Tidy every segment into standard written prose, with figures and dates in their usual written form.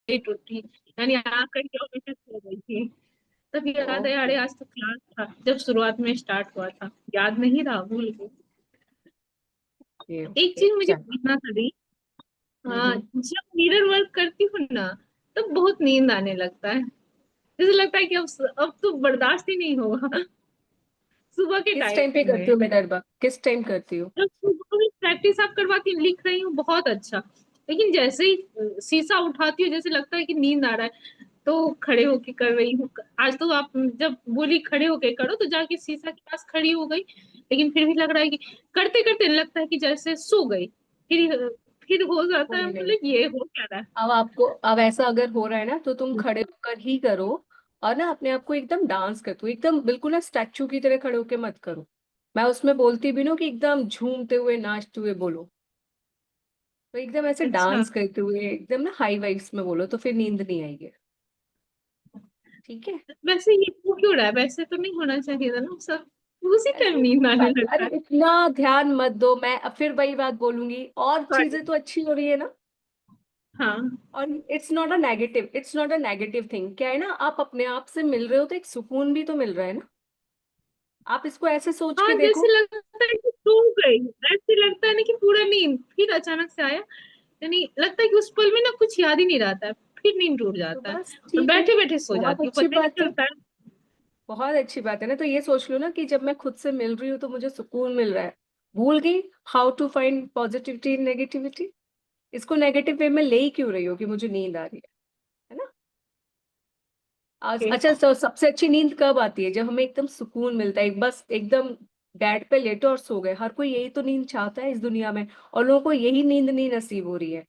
Late उठी, यानी आँख करके हमेशा सो गई थी। तब याद है, ओके। अरे आज तो क्लास था जब शुरुआत में स्टार्ट हुआ था, याद नहीं रहा, भूल गई। एक ओके चीज मुझे चलो। पूछना था दी। हाँ, हम्म। जब मिरर वर्क करती हूँ ना, तब बहुत नींद आने लगता है। जैसे लगता है कि अब तो बर्दाश्त ही नहीं होगा। सुबह के किस टाइम पे टाइम करती में हो मिनरवा, किस टाइम करती हो? जब सुबह में प्रैक्टिस आप करवाती हूँ, लिख रही हूँ बहुत अच्छा, लेकिन जैसे ही शीशा उठाती हूँ, जैसे लगता है कि नींद आ रहा है, तो खड़े होके कर रही हूँ। आज तो आप जब बोली खड़े होके करो, तो जाके शीशा के पास खड़ी हो गई, लेकिन फिर भी लग रहा है कि करते करते लगता है कि जैसे सो गई। फिर हो जाता है, कोई नहीं। बोले ये हो क्या रहा है। अब आपको, अब ऐसा अगर हो रहा है ना, तो तुम खड़े होकर ही करो। और ना अपने आप को एकदम डांस कर दो, एकदम बिल्कुल ना स्टैचू की तरह खड़े होकर मत करो। मैं उसमें बोलती भी ना कि एकदम झूमते हुए नाचते हुए बोलो। तो एकदम ऐसे अच्छा, डांस करते हुए एकदम ना हाई वाइब्स में बोलो, तो फिर नींद नहीं आएगी। ठीक है। वैसे ये हो क्यों रहा है, वैसे तो नहीं होना चाहिए था ना सब, उसी टाइम ऐसी नींद कोई आने बात नहीं, लगता अरे है। इतना ध्यान मत दो। मैं अब फिर वही बात बोलूंगी, और चीजें तो अच्छी हो रही है ना। हाँ और it's not a negative thing. क्या है ना, आप अपने आप से मिल रहे हो तो एक सुकून भी तो मिल रहा है ना। आप इसको ऐसे सोच हाँ, के जैसे देखो। लगता है कि सो गई, ऐसे लगता है ना कि पूरा नींद फिर अचानक से आया। यानी लगता है कि उस पल में ना कुछ याद ही नहीं रहता है, फिर नींद टूट तो जाता है, बस और ठीक है। बैठे बैठे सो बहुत जाती हूँ, अच्छी पता ही बात नहीं है। चलता है। बहुत अच्छी बात है ना। तो ये सोच लो ना कि जब मैं खुद से मिल रही हूँ तो मुझे सुकून मिल रहा है। भूल गई how to find positivity in negativity. इसको नेगेटिव वे में ले ही क्यों रही हो कि मुझे नींद आ रही है ना। आज ओके। अच्छा, तो सबसे अच्छी नींद कब आती है? जब हमें एकदम सुकून मिलता है, बस एकदम बेड पे लेटे और सो गए। हर कोई यही तो नींद चाहता है इस दुनिया में, और लोगों को यही नींद नहीं नसीब हो रही है।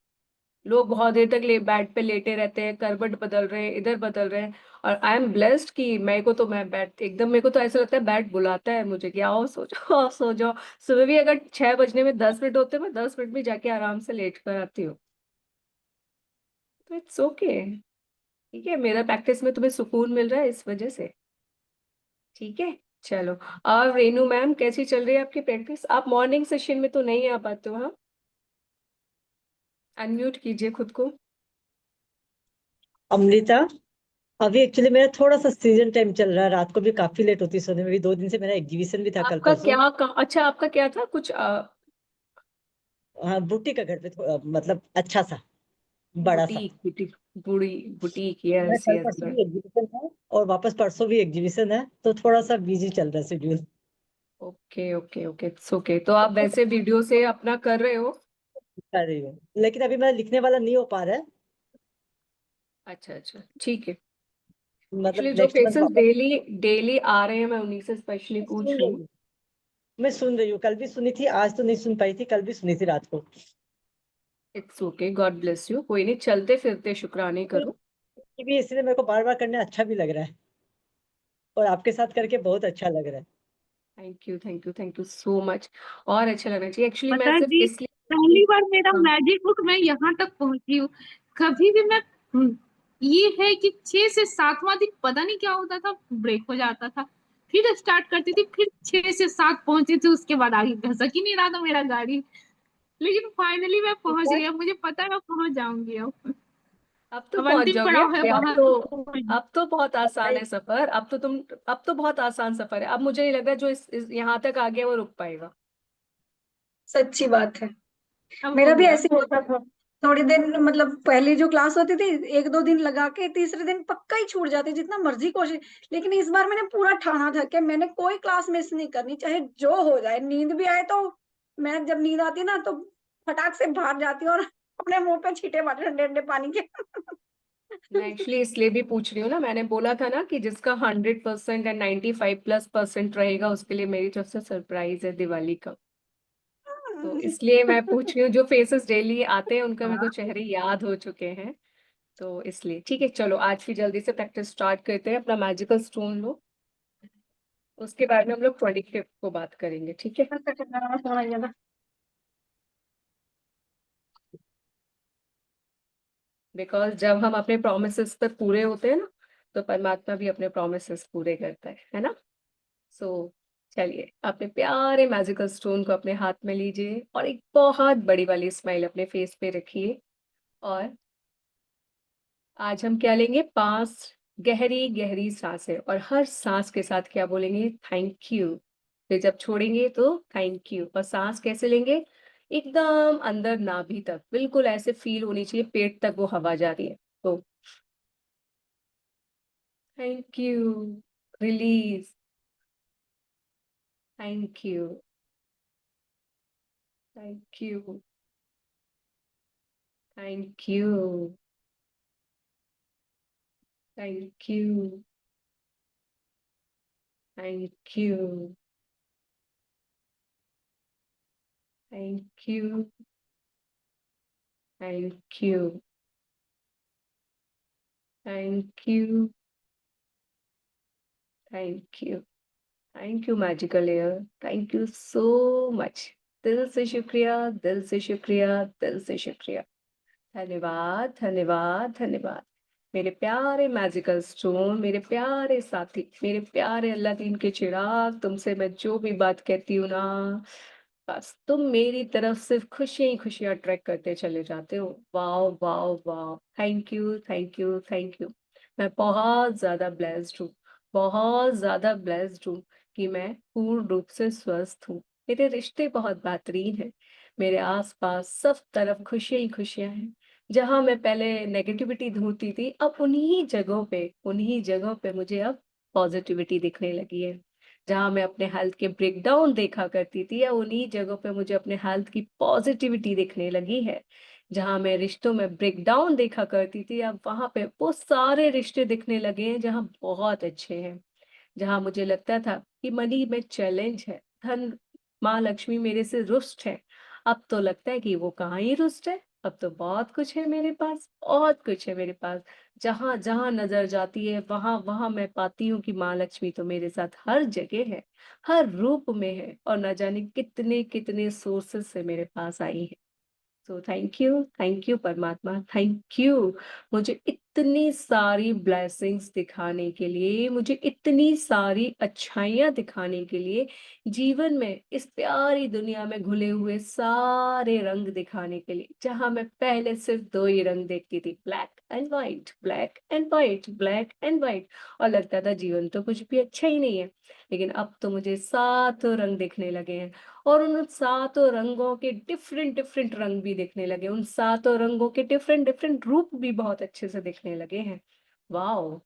लोग बहुत देर तक बेड पे लेटे रहते हैं, करवट बदल रहे हैं, इधर बदल रहे हैं। और आई एम ब्लेस्ड कि मेरे को तो, मैं बेड एकदम, मेरे को तो ऐसा लगता है बेड बुलाता है मुझे कि आओ सो जाओ, आओ सो जाओ। सुबह भी अगर 6 बजने में 10 मिनट होते हैं, मैं 10 मिनट में जाके आराम से लेट कर आती हूँ। तो इट्स ओके। ठीक है, मेरा प्रैक्टिस में तुम्हें सुकून मिल रहा है इस वजह से। ठीक है। चलो। और रेनू मैम, कैसी चल रही है आपकी प्रैक्टिस? आप मॉर्निंग सेशन में तो नहीं आ पाते हो, हाँ? अनम्यूट कीजिए खुद को। अमृता, अभी एक्चुअली मेरा थोड़ा सा सीजन टाइम चल रहा है, रात को भी काफी लेट होती है सोने में भी। 2 दिन से मेरा एग्जीबिशन भी था कल आपका परसों। क्या अच्छा, आपका क्या था कुछ हाँ, बुट्टी का घर पे मतलब अच्छा सा, बड़ा सा। बुटीक बुटीक बुड़ी बुटीक, मेरा यस कल यस। परसों भी एग्जीबिशन है और वापस परसों भी एग्जीबिशन है, तो थोड़ा सा बिजी चल रहा है schedule. Okay okay okay, it's okay. तो आप वैसे वीडियो से अपना कर रहे हो? कर रही हूँ, लेकिन अभी मेरा लिखने वाला नहीं हो पा रहा है। अच्छा अच्छा, ठीक है। मतलब एक्चुअली जो नेक्स्ट मंथ फेसेस वापस। डेली डेली आ रहे हैं, मैं उन्हीं से स्पेशली मैं पूछ सुन रही रही हूँ। हूँ, मैं सुन रही हूँ, कल भी सुनी थी, आज तो नहीं सुन पाई थी, कल भी सुनी थी रात को। It's okay, God bless you. कोई नहीं, चलते फिरते शुक्राने करो। ये भी इसलिए मेरे को बार बार करने अच्छा भी लग रहा है, और आपके साथ करके बहुत अच्छा लग रहा है। Thank you thank you thank you so much. और अच्छा लगना चाहिए। एक्चुअली पता मैं है सिर्फ जी, इसलिए। पहली बार मेरा हाँ। मैजिक बुक मैं यहाँ तक पहुंची हूँ। कभी भी मैं ये है कि 6 से 7वां दिन पता नहीं क्या होता था, ब्रेक हो जाता था, फिर स्टार्ट करती थी, फिर 6 से 7 पहुंची थी, उसके बाद आगे घसक ही नहीं रहा था मेरा गाड़ी। लेकिन फाइनली मैं पहुंच गया, मुझे पता है मैं पहुंच जाऊंगी अब। अब तो अब पहुंच अंतिम जाओगे। पड़ाव है अब वहां तो, तो। अब तो बहुत आसान नहीं, है सफर। अब तो बहुत आसान सफर है। अब मुझे नहीं लग रहा जो इस यहाँ तक आ गया वो रुक पाएगा। सच्ची बात है। अब मेरा भी होगा। ऐसे ही होता था। थोड़ी दिन मतलब पहली जो क्लास होती थी, 1-2 दिन लगा के तीसरे दिन पक्का ही छूट जाती, जितना मर्जी कोशिश। लेकिन इस बार मैंने पूरा ठाना था कि मैंने कोई क्लास मिस नहीं करनी, चाहे जो हो जाए। नींद भी आए तो, मैं जब नींद आती ना तो फटाक से बाहर जाती हूँ और अपने मुंह पे छींटे मारती हूँ ठंडे ठंडे पानी के। मैं एक्चुअली इसलिए भी पूछ रही हूँ ना, मैंने बोला था ना कि जिसका 100% एंड 95+% रहेगा उसके लिए मेरी तरफ से सरप्राइज है दिवाली का। तो इसलिए मैं पूछ रही हूँ, जो फेसेस डेली आते हैं उनका मेरे को हाँ, चेहरे याद हो चुके हैं। तो इसलिए ठीक है, चलो आज फिर जल्दी से प्रैक्टिस स्टार्ट करते हैं। अपना मैजिकल स्टोन लो, उसके बारे में हम लोग 25 को बात करेंगे, ठीक है? बिकॉज जब हम अपने प्रोमिसेस पर पूरे होते हैं ना, तो परमात्मा भी अपने प्रोमिसेस पूरे करता है ना। सो चलिए, अपने प्यारे मैजिकल स्टोन को अपने हाथ में लीजिए और एक बहुत बड़ी वाली स्माइल अपने फेस पे रखिए। और आज हम क्या लेंगे? 5 गहरी गहरी सांसें, और हर सांस के साथ क्या बोलेंगे? Thank you. फिर जब छोड़ेंगे तो थैंक यू। और सांस कैसे लेंगे? एकदम अंदर नाभि तक, बिल्कुल ऐसे फील होनी चाहिए पेट तक वो हवा जा रही है। तो thank you, release, thank you, thank you, thank you, thank you, thank you, thank you, thank you, thank you, thank you, thank you magical air, thank you so much. दिल से शुक्रिया, दिल से शुक्रिया, दिल से शुक्रिया। धन्यवाद, धन्यवाद, धन्यवाद। मेरे प्यारे मैजिकल स्टोन, मेरे प्यारे साथी, मेरे प्यारे अल्लाह दीन के चिराग, तुमसे मैं जो भी बात कहती हूँ ना, बस तुम मेरी तरफ सिर्फ खुशियां ही खुशियां अट्रैक्ट करते चले जाते हो। Wow wow wow, thank you, thank you, thank you. मैं बहुत ज्यादा ब्लेस्ड हूँ, बहुत ज्यादा ब्लेस्ड हूँ कि मैं पूर्ण रूप से स्वस्थ हूँ। मेरे रिश्ते बहुत बेहतरीन हैं, मेरे आसपास सब तरफ खुशियां ही खुशियां हैं। जहां मैं पहले नेगेटिविटी ढूंढती थी, अब उन्हीं जगहों पे मुझे अब पॉजिटिविटी दिखने लगी है। जहां मैं अपने हेल्थ के ब्रेकडाउन देखा करती थी, या उन्हीं जगहों पे मुझे अपने हेल्थ की पॉजिटिविटी दिखने लगी है। जहां मैं रिश्तों में ब्रेकडाउन देखा करती थी, अब वहां पे वो सारे रिश्ते दिखने लगे हैं जहां बहुत अच्छे हैं। जहां मुझे लगता था कि मनी में चैलेंज है, धन, माँ लक्ष्मी मेरे से रुष्ट है, अब तो लगता है कि वो कहाँ ही रुष्ट है। अब तो बहुत कुछ है मेरे पास, बहुत कुछ है मेरे पास। जहां जहां नजर जाती है, वहां वहां मैं पाती हूँ कि माँ लक्ष्मी तो मेरे साथ हर जगह है, हर रूप में है, और न जाने कितने कितने सोर्सेस से मेरे पास आई है। तो थैंक यू परमात्मा, थैंक यू। मुझे इतनी सारी ब्लेसिंग्स दिखाने के लिए, मुझे इतनी सारी अच्छाइयाँ दिखाने के लिए, जीवन में इस प्यारी दुनिया में घुले हुए सारे रंग दिखाने के लिए। जहां मैं पहले सिर्फ 2 ही रंग देखती थी, black and white, black and white, black and white, और लगता था जीवन तो कुछ भी अच्छा ही नहीं है। लेकिन अब तो मुझे 7 रंग दिखने लगे हैं, और उन 7 रंगों के डिफरेंट डिफरेंट रंग भी दिखने लगे, उन 7 रंगों के डिफरेंट डिफरेंट रूप भी बहुत अच्छे से दिखने लगे हैं। वाओ।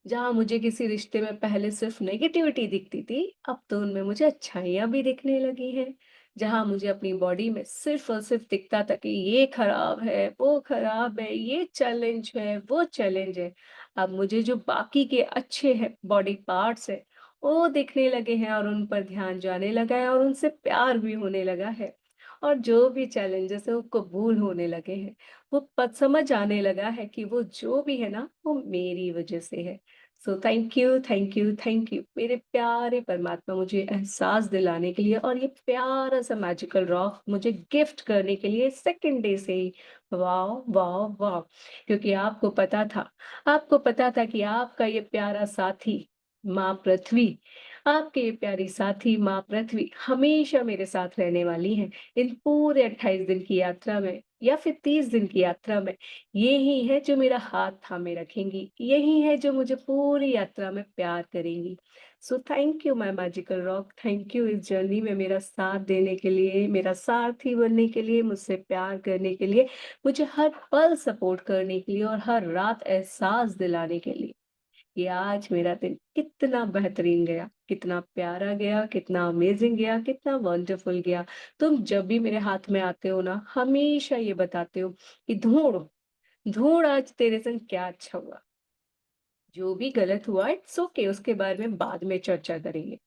जहां मुझे किसी रिश्ते में पहले सिर्फ नेगेटिविटी दिखती थी, अब तो उनमें मुझे अच्छाइयां भी दिखने लगी हैं। जहां मुझे अपनी बॉडी में सिर्फ और सिर्फ दिखता था कि ये खराब है, वो खराब है, ये चैलेंज है, वो चैलेंज है, अब मुझे जो बाकी के अच्छे हैं बॉडी पार्ट्स है, वो दिखने लगे हैं, और उन पर ध्यान जाने लगा है, और उनसे प्यार भी होने लगा है। और जो भी चैलेंजेस है वो कबूल होने लगे हैं। वो पत समझ आने लगा है कि वो जो भी है ना, वो मेरी वजह से है। सो thank you, thank you, thank you मेरे प्यारे परमात्मा, मुझे एहसास दिलाने के लिए, और ये प्यारा सा मैजिकल रॉक मुझे गिफ्ट करने के लिए सेकंड डे से ही। वाह वाह वाह। क्योंकि आपको पता था कि आपका ये प्यारा साथी माँ पृथ्वी, आपके ये प्यारी साथी माँ पृथ्वी हमेशा मेरे साथ रहने वाली है, इन पूरे 28 दिन की यात्रा में, या फिर 30 दिन की यात्रा में। यही है जो मेरा हाथ थामे रखेंगी, यही है जो मुझे पूरी यात्रा में प्यार करेंगी। सो thank you my magical rock, thank you इस जर्नी में मेरा साथ देने के लिए, मेरा सारथी बनने के लिए, मुझसे प्यार करने के लिए, मुझे हर पल सपोर्ट करने के लिए, और हर रात एहसास दिलाने के लिए कि आज मेरा दिन कितना बेहतरीन गया, कितना प्यारा गया, कितना अमेजिंग गया, कितना वंडरफुल गया। तुम जब भी मेरे हाथ में आते हो ना, हमेशा ये बताते हो कि ढूंढ, ढूंढ आज तेरे संग क्या अच्छा हुआ। जो भी गलत हुआ इट्स ओके, उसके बारे में बाद में चर्चा करेंगे।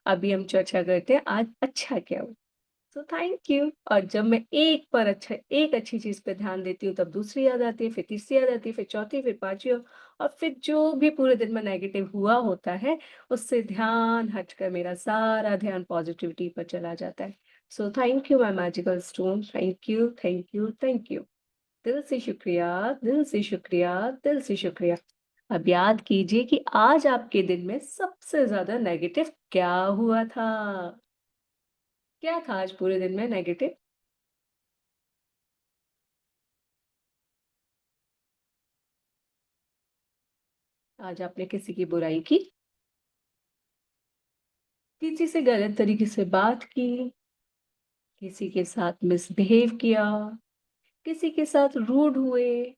अभी हम चर्चा करते हैं आज अच्छा क्या हुआ। तो थैंक यू। और जब मैं एक अच्छी चीज पे ध्यान देती हूँ, तब दूसरी याद आती है, फिर तीसरी याद आती है, फिर चौथी, फिर पांचवी, और फिर जो भी पूरे दिन में नेगेटिव हुआ होता है, उससे ध्यान हटकर मेरा सारा ध्यान पॉजिटिविटी पर चला जाता है। सो thank you my magical stone, thank you, thank you, thank you. दिल से शुक्रिया, दिल से शुक्रिया, दिल से शुक्रिया। अब याद कीजिए कि आज आपके दिन में सबसे ज्यादा नेगेटिव क्या हुआ था? क्या था आज पूरे दिन में नेगेटिव? आज आपने किसी की बुराई की, किसी से गलत तरीके से बात की, किसी के साथ मिसबिहेव किया, किसी के साथ रूड हुए,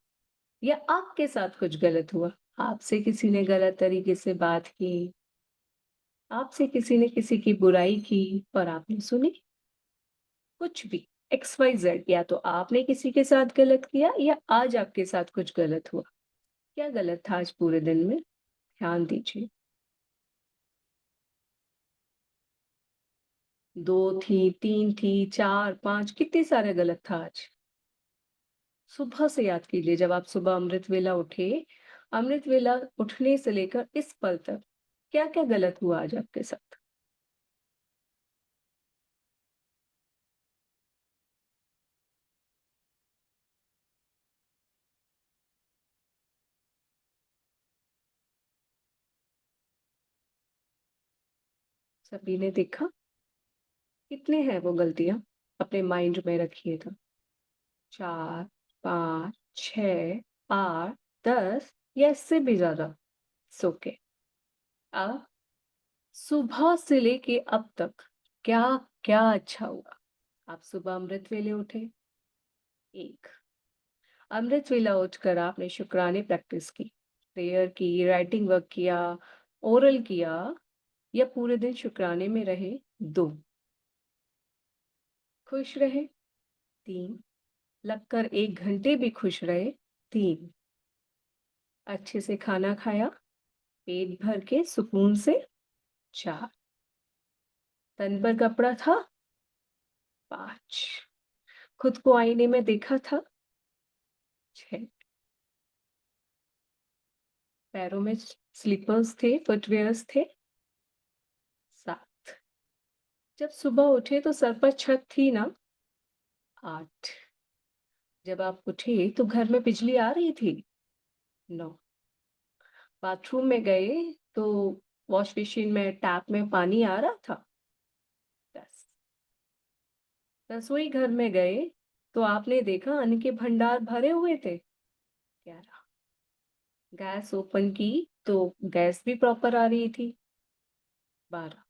या आपके साथ कुछ गलत हुआ। आपसे किसी ने गलत तरीके से बात की, आपसे किसी ने किसी की बुराई की और आपने सुनी। कुछ भी, एक्स वाई जेड, या तो आपने किसी के साथ गलत किया या आज आपके साथ कुछ गलत हुआ। क्या गलत था आज पूरे दिन में? ध्यान दीजिए। 2 थी, 3 थी, 4, 5, कितने सारे गलत था आज? सुबह से याद कीजिए, जब आप सुबह अमृत वेला उठे, अमृत वेला उठने से लेकर इस पल तक क्या-क्या गलत हुआ आज आपके साथ? सभी ने देखा? कितने हैं वो गलतियाँ? अपने माइंड में रखिए तो। 4, 5, 6, 8, 10 या इससे भी ज़्यादा। It's okay. अब सुबह से लेके अब तक क्या-क्या अच्छा हुआ? आप सुबह अमृत वेले उठे, 1। अमृत वेला उठकर आपने शुक्राने प्रैक्टिस की, प्रेयर की, राइटिंग वर्क किया, ओरल किया, या पूरे दिन शुक्राने में रहे, 2। खुश रहे, 3। लगकर 1 घंटे भी खुश रहे, 3। अच्छे से खाना खाया, पेट भर के सुकून से, 4। तन पर कपड़ा था, 5। खुद को आईने में देखा था, 6। पैरों में स्लीपर्स थे, फुटवियर्स थे, 7। जब सुबह उठे तो सर पर छत थी ना, 8। जब आप उठे तो घर में बिजली आ रही थी, 9। बाथरूम में गए तो वॉश बेसिन में, टैप में पानी आ रहा था, 10। रसोई घर में गए तो आपने देखा अन्न के भंडार भरे हुए थे, 11। गैस ओपन की तो गैस भी प्रॉपर आ रही थी, 12।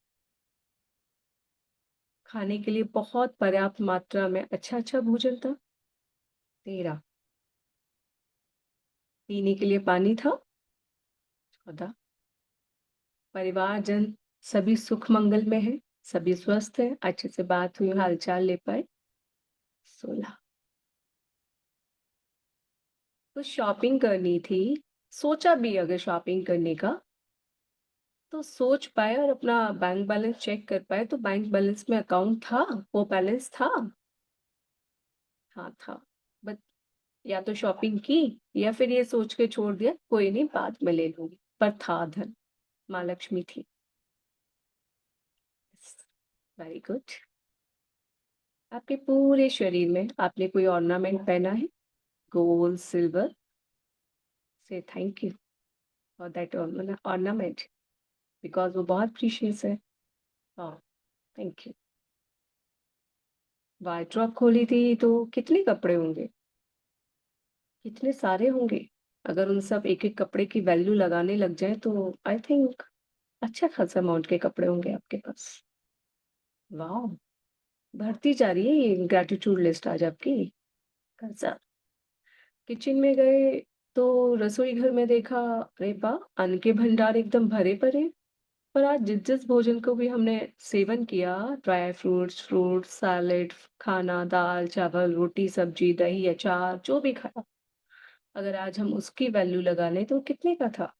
खाने के लिए बहुत पर्याप्त मात्रा में अच्छा-अच्छा भोजन था, 13। पीने के लिए पानी था, 14। परिवारजन सभी सुख मंगल में है, सभी स्वस्थ हैं, अच्छे से बात हुई, हालचाल ले पाए, 16। कुछ शॉपिंग करनी थी, सोचा भी अगर शॉपिंग करने का, तो सोच पाए और अपना बैंक बैलेंस चेक कर पाए, तो बैंक बैलेंस में अकाउंट था, वो बैलेंस था? हाँ, था। बट या तो शॉपिंग की या फिर ये सोच के छोड़ दिया कोई नहीं बाद में ले लूँगी, पर था धन, माँ लक्ष्मी थी। Very good. आपके पूरे शरीर में आपने कोई ऑर्नामेंट पहना है? Gold, silver? Say thank you for that ornament, because वो बहुत प्रीशियस है। ओह! Thank you. वार्डरोब खोली थी तो कितने कपड़े होंगे? कितने सारे होंगे? अगर उन सब एक-एक कपड़े की वैल्यू लगाने लग जाएँ तो आई थिंक अच्छा खासा अमाउंट के कपड़े होंगे आपके पास। वॉव! बढ़ती जा रही है ये ग्रैटिट्यूड लिस्ट आज आपकी। गज़ब! किचन में गए तो रसोई घर में देखा, अरे वाह! अन्न के भंडार एकदम भरे पड़े। पर आज जिस-जिस भोजन को भी हमने सेवन किया, ड्राई फ्रूट्स, फ्रूट्स, सैलेड, खाना, दाल, चावल, रोटी, सब्जी, दही, अचार, जो भी खाया, अगर आज हम उसकी वैल्यू लगा लें तो कितने का था?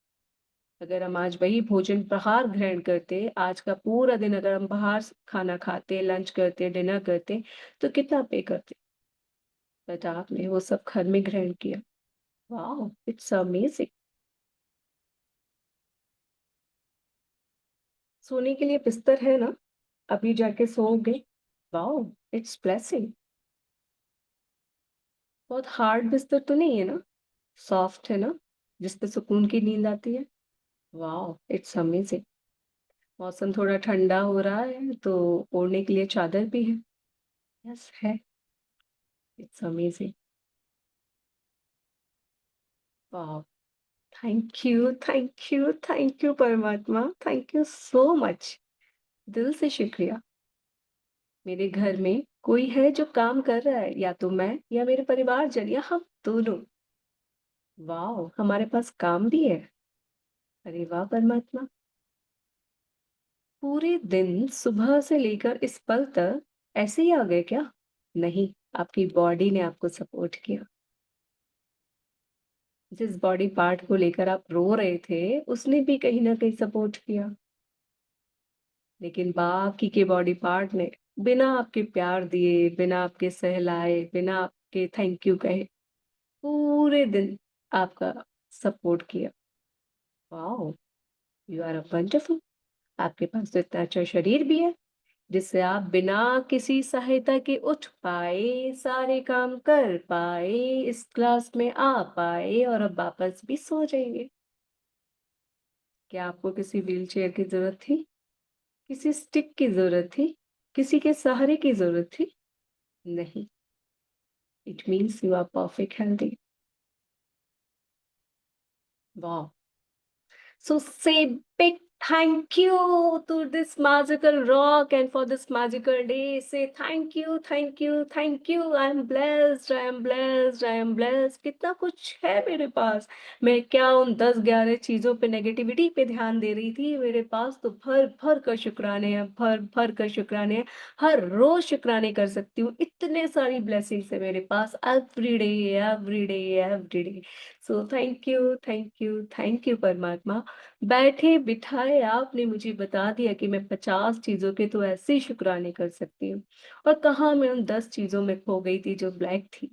अगर हम आज वही भोजन बाहर ग्रहण करते, आज का पूरा दिन अगर हम बाहर खाना खाते, लंच करते, डिनर करते, तो कितना पे करते? बट आपने वो सब घर में ग्रहण किया। वॉव! It's amazing. सोने के लिए बिस्तर है ना? अभी जाके सोओगे? वॉव! It's blessing. बहुत हार्ड बिस्तर तो नहीं है ना? सॉफ्ट है ना? जिस पे सुकून की नींद आती है? वॉव! It's amazing. मौसम थोड़ा ठंडा हो रहा है तो ओढ़ने के लिए चादर भी है। यस है। It's amazing. Wow! Thank you परमात्मा, थैंक यू सो मच। दिल से शुक्रिया। मेरे घर में कोई है जो काम कर रहा है, या तो मैं या मेरे परिवारजन या हम दोनों। वाओ! हमारे पास काम भी है। अरे वाह परमात्मा! पूरे दिन सुबह से लेकर इस पल तक ऐसे ही आ गए क्या? नहीं, आपकी बॉडी ने आपको सपोर्ट किया। जिस बॉडी पार्ट को लेकर आप रो रहे थे, उसने भी कहीं न कहीं सपोर्ट किया। लेकिन बाकी के बॉडी पार्ट ने बिना आपके प्यार दिए, बिना आपके सहलाए, बिना आपके थैंक यू कहे, पूरे दिन आपका सपोर्ट किया। Wow! You are a wonderful. आपके पास तो इतना अच्छा शरीर भी है, जिससे आप बिना किसी सहायता के उठ पाए, सारे काम कर पाए, इस क्लास में आ पाए और अब वापस भी सो जाएँगे। क्या आपको किसी व्हीलचेयर की ज़रूरत थी? किसी स्टिक की ज़रूरत थी? किसी के सहारे की ज़रूरत थी? नहीं। It means you are perfect healthy. Wow. So say big thank you to this magical rock and for this magical day. Say thank you, thank you, thank you. I am blessed, I am blessed, I am blessed. कितना कुछ है मेरे पास। मैं क्या उन 10-11 चीज़ों पे negativity पे ध्यान दे रही थी। मेरे पास तो भर भर कर शुक्राने हैं, भर भर कर शुक्राने हैं। हर रोज शुक्राने कर सकती हूँ। इतने सारी ब्लेसिंग्स है मेरे पास every day, every day, every day. So thank you परमात्मा। बैठे-बिठाए आपने मुझे बता दिया कि मैं 50 चीज़ों के तो ऐसे ही शुक्राने कर सकती हूँ, और कहाँ मैं उन 10 चीज़ों में खो गई थी जो ब्लैक थी।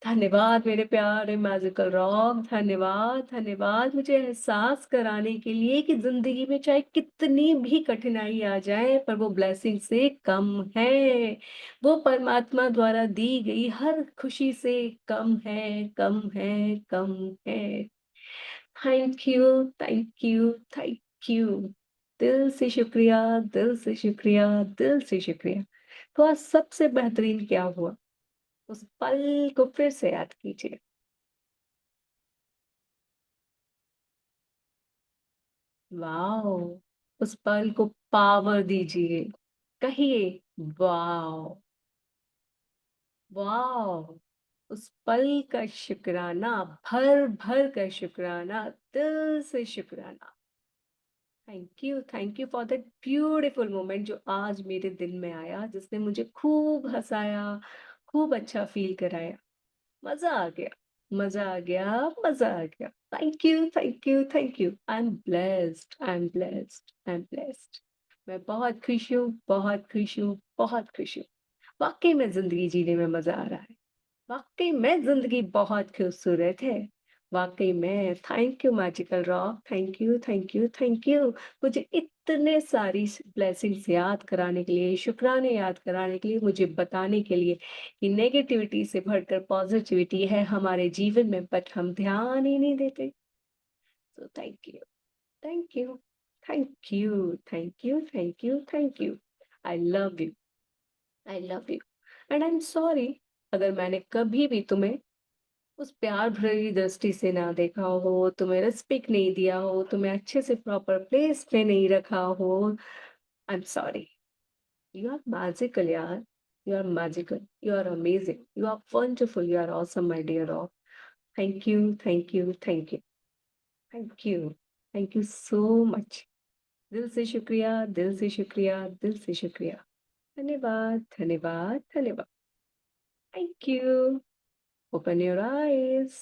धन्यवाद मेरे प्यारे मैजिकल रॉक, धन्यवाद, धन्यवाद मुझे एहसास कराने के लिए कि ज़िंदगी में चाहे कितनी भी कठिनाई आ जाए, पर वो ब्लेसिंग से कम है। वो परमात्मा द्वारा दी गई हर खुशी से कम है, कम है, कम है। Thank you, thank you, thank you. दिल से शुक्रिया, दिल से शुक्रिया, दिल से शुक्रिया। तो आज सबसे बेहतरीन क्या हुआ? उस पल को फिर से याद कीजिए। वाओ! उस पल को पावर दीजिए। कहिए वाओ! वाओ! उस पल का शुक्राना, भर-भर कर शुक्राना, दिल से शुक्राना। Thank you for that beautiful moment जो आज मेरे दिल में आया, जिसने मुझे खूब हँसाया, खूब अच्छा फ़ील कराया। मज़ा आ गया, मज़ा आ गया, मज़ा आ गया। Thank you, thank you, thank you. I am blessed, I am blessed, I am blessed. मैं बहुत खुश हूँ, बहुत खुश हूँ, बहुत खुश हूँ। वाक़ई में ज़िंदगी जीने में मज़ा आ रहा है। वाक़ई में ज़िंदगी बहुत खूबसूरत है। वाक़ई में thank you magical rock, thank you, thank you, thank you. मुझे इतने सारी ब्लेसिंग्स याद कराने के लिए, शुक्राने याद कराने के लिए, मुझे बताने के लिए कि नेगेटिविटी से बढ़कर पॉज़िटिविटी है हमारे जीवन में, बट हम ध्यान ही नहीं देते। सो thank you, thank you, thank you, thank you, thank you, thank you. I love you, I love you and I am sorry अगर मैंने कभी भी तुम्हें उस प्यार भरी दृष्टि से ना देखा हो, तुम्हें रिस्पेक्ट नहीं दिया हो, तुम्हें अच्छे से प्रॉपर प्लेस पे नहीं रखा हो। I am sorry. You are magical यार। You are magical, you are amazing, you are wonderful, you are awesome my dear all. Thank you, thank you, thank you, thank you, thank you so much. दिल से शुक्रिया, दिल से शुक्रिया, दिल से शुक्रिया। धन्यवाद, धन्यवाद, धन्यवाद। Thank you. Open your eyes.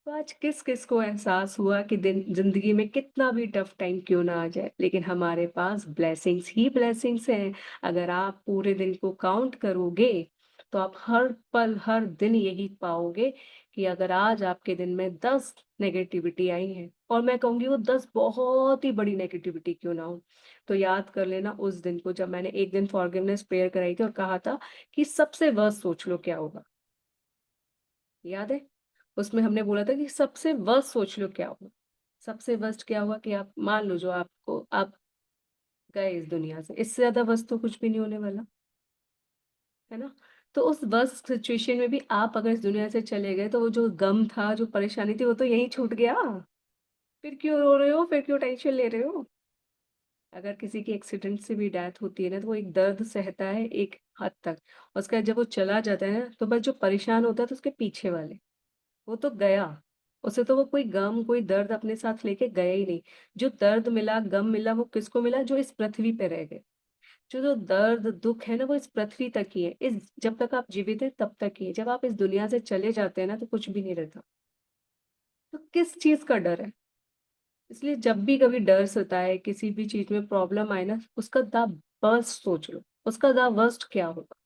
तो आज किस-किस को एहसास हुआ कि दिन ज़िंदगी में कितना भी टफ टाइम क्यों ना आ जाए, लेकिन हमारे पास ब्लेसिंग्स ही ब्लेसिंग्स हैं। अगर आप पूरे दिन को काउंट करोगे, तो आप हर पल, हर दिन यही पाओगे कि अगर आज आपके दिन में 10 नेगेटिविटी आई हैं, और मैं कहूँगी वो 10 बहुत ही बड़ी नेगेटिविटी क्यों ना हो, तो याद कर लेना उस दिन को जब मैंने एक दिन फॉरगिवनेस प्रेयर कराई थी और कहा था कि सबसे वर्स्ट सोच लो क्या होगा। याद है? उसमें हमने बोला था कि सबसे वर्स्ट सोच लो क्या हुआ? सबसे वर्स्ट क्या हुआ कि आप मान लो जो आप गए इस दुनिया से, इससे ज़्यादा वर्स्ट तो कुछ भी नहीं होने वाला, है ना? तो उस वर्स्ट सिचुएशन में भी आप अगर इस दुनिया से चले गए तो वो जो गम था, जो परेशानी थी, वो तो यहीं छूट गया। फिर क्यों रो रहे हो? फिर क्यों टेंशन ले रहे हो? अगर किसी की एक्सीडेंट से भी डेथ होती है ना, तो वो एक दर्द सहता है एक हद तक। उसके बाद जब वो चला जाता है ना, तो बस जो परेशान होता है तो उसके पीछे वाले, वो तो गया। उसे तो वो कोई गम, कोई दर्द अपने साथ लेके गया ही नहीं। जो दर्द मिला, गम मिला, वो किसको मिला? जो इस पृथ्वी पे रह गए। जो दर्द दुख है ना, वो इस पृथ्वी तक ही है। इस जब तक आप जीवित है तब तक ही है। जब आप इस दुनिया से चले जाते हैं ना, तो कुछ भी नहीं रहता। तो किस चीज का डर है? इसलिए जब भी कभी डर सताए, किसी भी चीज में प्रॉब्लम आए ना, उसका द वर्स्ट सोच लो। उसका द वर्स्ट क्या होगा?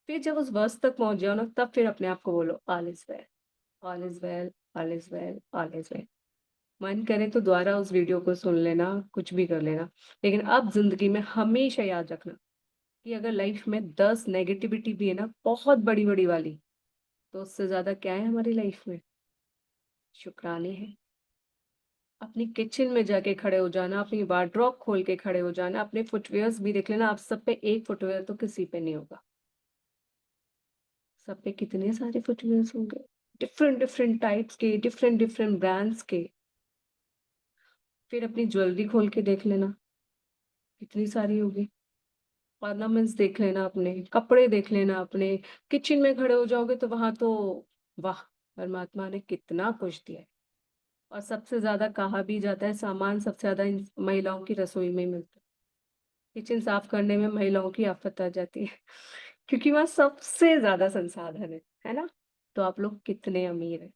फिर जब उस वर्स्ट तक पहुंच जाओ ना, तब फिर अपने आप को बोलो all is well, all is well, all is well, all is well. मन करे तो दोबारा उस वीडियो को सुन लेना, कुछ भी कर लेना। लेकिन अब जिंदगी में हमेशा याद रखना कि अगर लाइफ में 10 नेगेटिविटी भी है ना, बहुत बड़ी बड़ी वाली, तो उससे ज्यादा क्या है हमारी लाइफ में? शुक्राने हैं। अपनी किचन में जाके खड़े हो जाना, अपनी वार्डरोब खोल के खड़े हो जाना, अपने फुटवेयर्स भी देख लेना। आप सब पे एक फुटवेयर तो किसी पे नहीं होगा, सब पे कितने सारे फुटवेयर्स होंगे, डिफरेंट डिफरेंट टाइप्स के, डिफरेंट डिफरेंट ब्रांड्स के। फिर अपनी ज्वेलरी खोल के देख लेना, कितनी सारी होगी। ऑर्नामेंट्स देख लेना, अपने कपड़े देख लेना अपने। किचन में खड़े हो जाओगे तो वहां तो वाह, परमात्मा ने कितना कुछ दिया है। और सबसे ज्यादा कहा भी जाता है, सामान सबसे ज्यादा महिलाओं की रसोई में ही मिलता है। किचन साफ करने में महिलाओं की आफत आ जाती है क्योंकि वहाँ सबसे ज्यादा संसाधन है ना। तो आप लोग कितने अमीर हैं।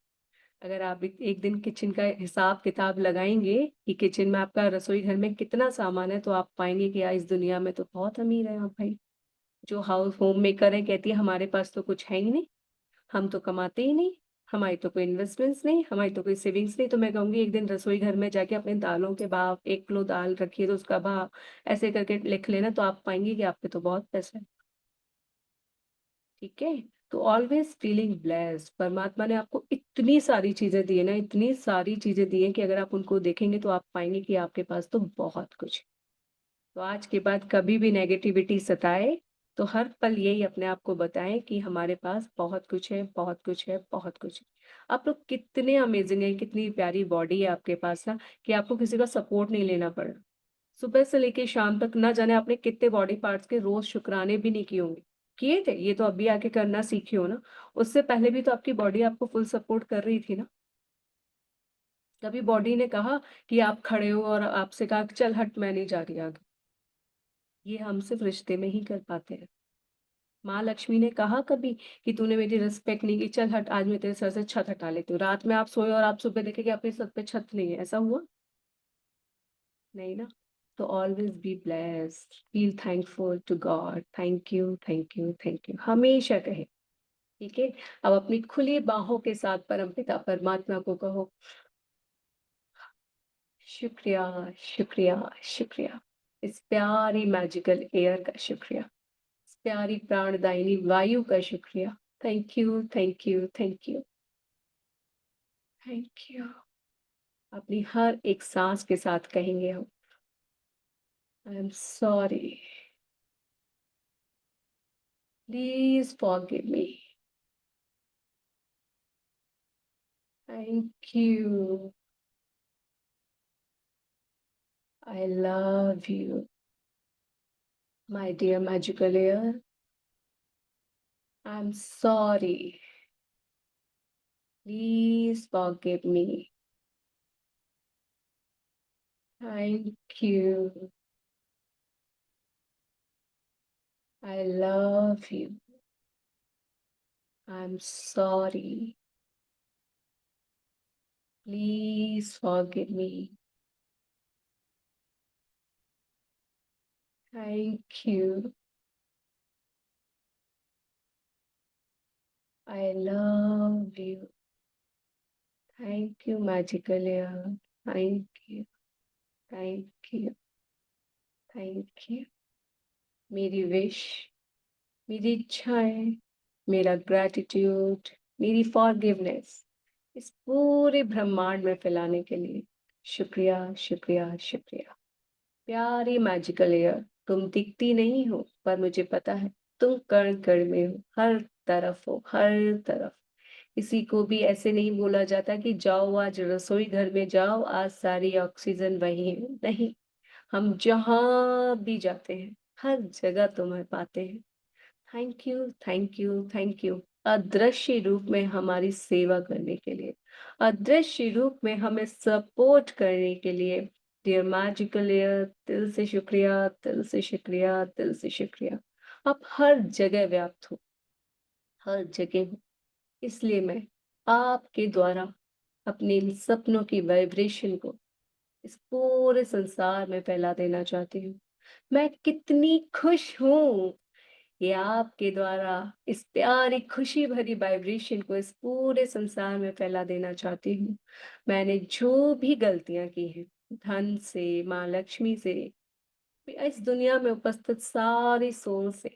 अगर आप एक दिन किचन का हिसाब किताब लगाएंगे कि किचन में आपका, रसोई घर में कितना सामान है, तो आप पाएंगे कि यार इस दुनिया में तो बहुत अमीर है आप भाई। जो हाउस होम मेकर है, कहती है हमारे पास तो कुछ है ही नहीं, हम तो कमाते ही नहीं, हमारी तो कोई इन्वेस्टमेंट्स नहीं, हमारी तो कोई सेविंग्स नहीं। तो मैं कहूंगी एक दिन रसोई घर में जाके अपने दालों के भाव, 1 किलो दाल रखिए तो उसका भाव ऐसे करके लिख लेना, तो आप पाएंगे कि आप पे तो बहुत पैसा है। ठीक है। तो ऑलवेज फीलिंग ब्लेस्ड। परमात्मा ने आपको इतनी सारी चीजें दी है ना, इतनी सारी चीजें दी है कि अगर आप उनको देखेंगे तो आप पाएंगे कि आपके पास तो बहुत कुछ है। तो आज के बाद कभी भी नेगेटिविटी सताए तो हर पल यही अपने आप को बताएं कि हमारे पास बहुत कुछ है, बहुत कुछ है, बहुत कुछ है। आप लोग कितने अमेजिंग हैं, कितनी प्यारी बॉडी है आपके पास ना, कि आपको किसी का सपोर्ट नहीं लेना पड़ा। सुबह से लेके शाम तक ना जाने आपने कितने बॉडी पार्ट्स के रोज शुक्राने भी नहीं किए होंगे। किए थे, ये तो अभी आके करना सीखे हो ना। उससे पहले भी तो आपकी बॉडी आपको फुल सपोर्ट कर रही थी ना। कभी बॉडी ने कहा कि आप खड़े हो और आपसे कहा कि चल हट, मैं नहीं जा रही आगे? ये हम सिर्फ रिश्ते में ही कर पाते हैं। माँ लक्ष्मी ने कहा कभी कि तूने मेरी रिस्पेक्ट नहीं की, चल हट, आज मैं तेरे सर से छत हटा लेती हूँ? रात में आप सोए और आप सुबह देखे कि आपके सर पे छत नहीं है, ऐसा हुआ? नहीं ना। तो always be blessed, feel thankful to God. Thank you, thank you, thank you हमेशा कहे। ठीक है। अब अपनी खुली बाहों के साथ परमपिता परमात्मा को कहो, शुक्रिया, शुक्रिया, शुक्रिया। इस प्यारी मैजिकल एयर का शुक्रिया, इस प्यारी प्राणदायिनी वायु का शुक्रिया। Thank you, thank you, thank you, thank you. अपनी हर एक सांस के साथ कहेंगे हम, I am sorry, please forgive me, thank you, I love you, my dear magical air, I am sorry, please forgive me, thank you, I love you, I am sorry, please forgive me, thank you, I love you, thank you magical air, thank you, thank you, thank you. मेरी wish, मेरी इच्छाएं, मेरा gratitude, मेरी forgiveness इस पूरे ब्रह्मांड में फैलाने के लिए शुक्रिया, शुक्रिया, शुक्रिया। प्यारी मैजिकल एयर, तुम दिखती नहीं हो पर मुझे पता है तुम कण कण में हो, हर तरफ हो, हर तरफ। किसी को भी ऐसे नहीं बोला जाता कि जाओ आज रसोई घर में जाओ, आज सारी ऑक्सीजन वहीं है। नहीं, हम जहाँ भी जाते हैं, हर जगह तुम्हें पाते हैं। Thank you, thank you, thank you. अदृश्य रूप में हमारी सेवा करने के लिए, अदृश्य रूप में हमें सपोर्ट करने के लिए। डियर मैजिकल एयर, दिल से शुक्रिया, दिल से शुक्रिया, दिल से शुक्रिया। आप हर जगह व्याप्त हो, हर जगह हो। इसलिए मैं आपके द्वारा अपने इन सपनों की वाइब्रेशन को इस पूरे संसार में फैला देना चाहती हूँ। मैं कितनी खुश हूँ, ये आपके द्वारा इस प्यारी खुशी भरी वाइब्रेशन को इस पूरे संसार में फैला देना चाहती हूँ। मैंने जो भी गलतियां की हैं, धन से, माँ लक्ष्मी से, इस दुनिया में उपस्थित सारी सोल से,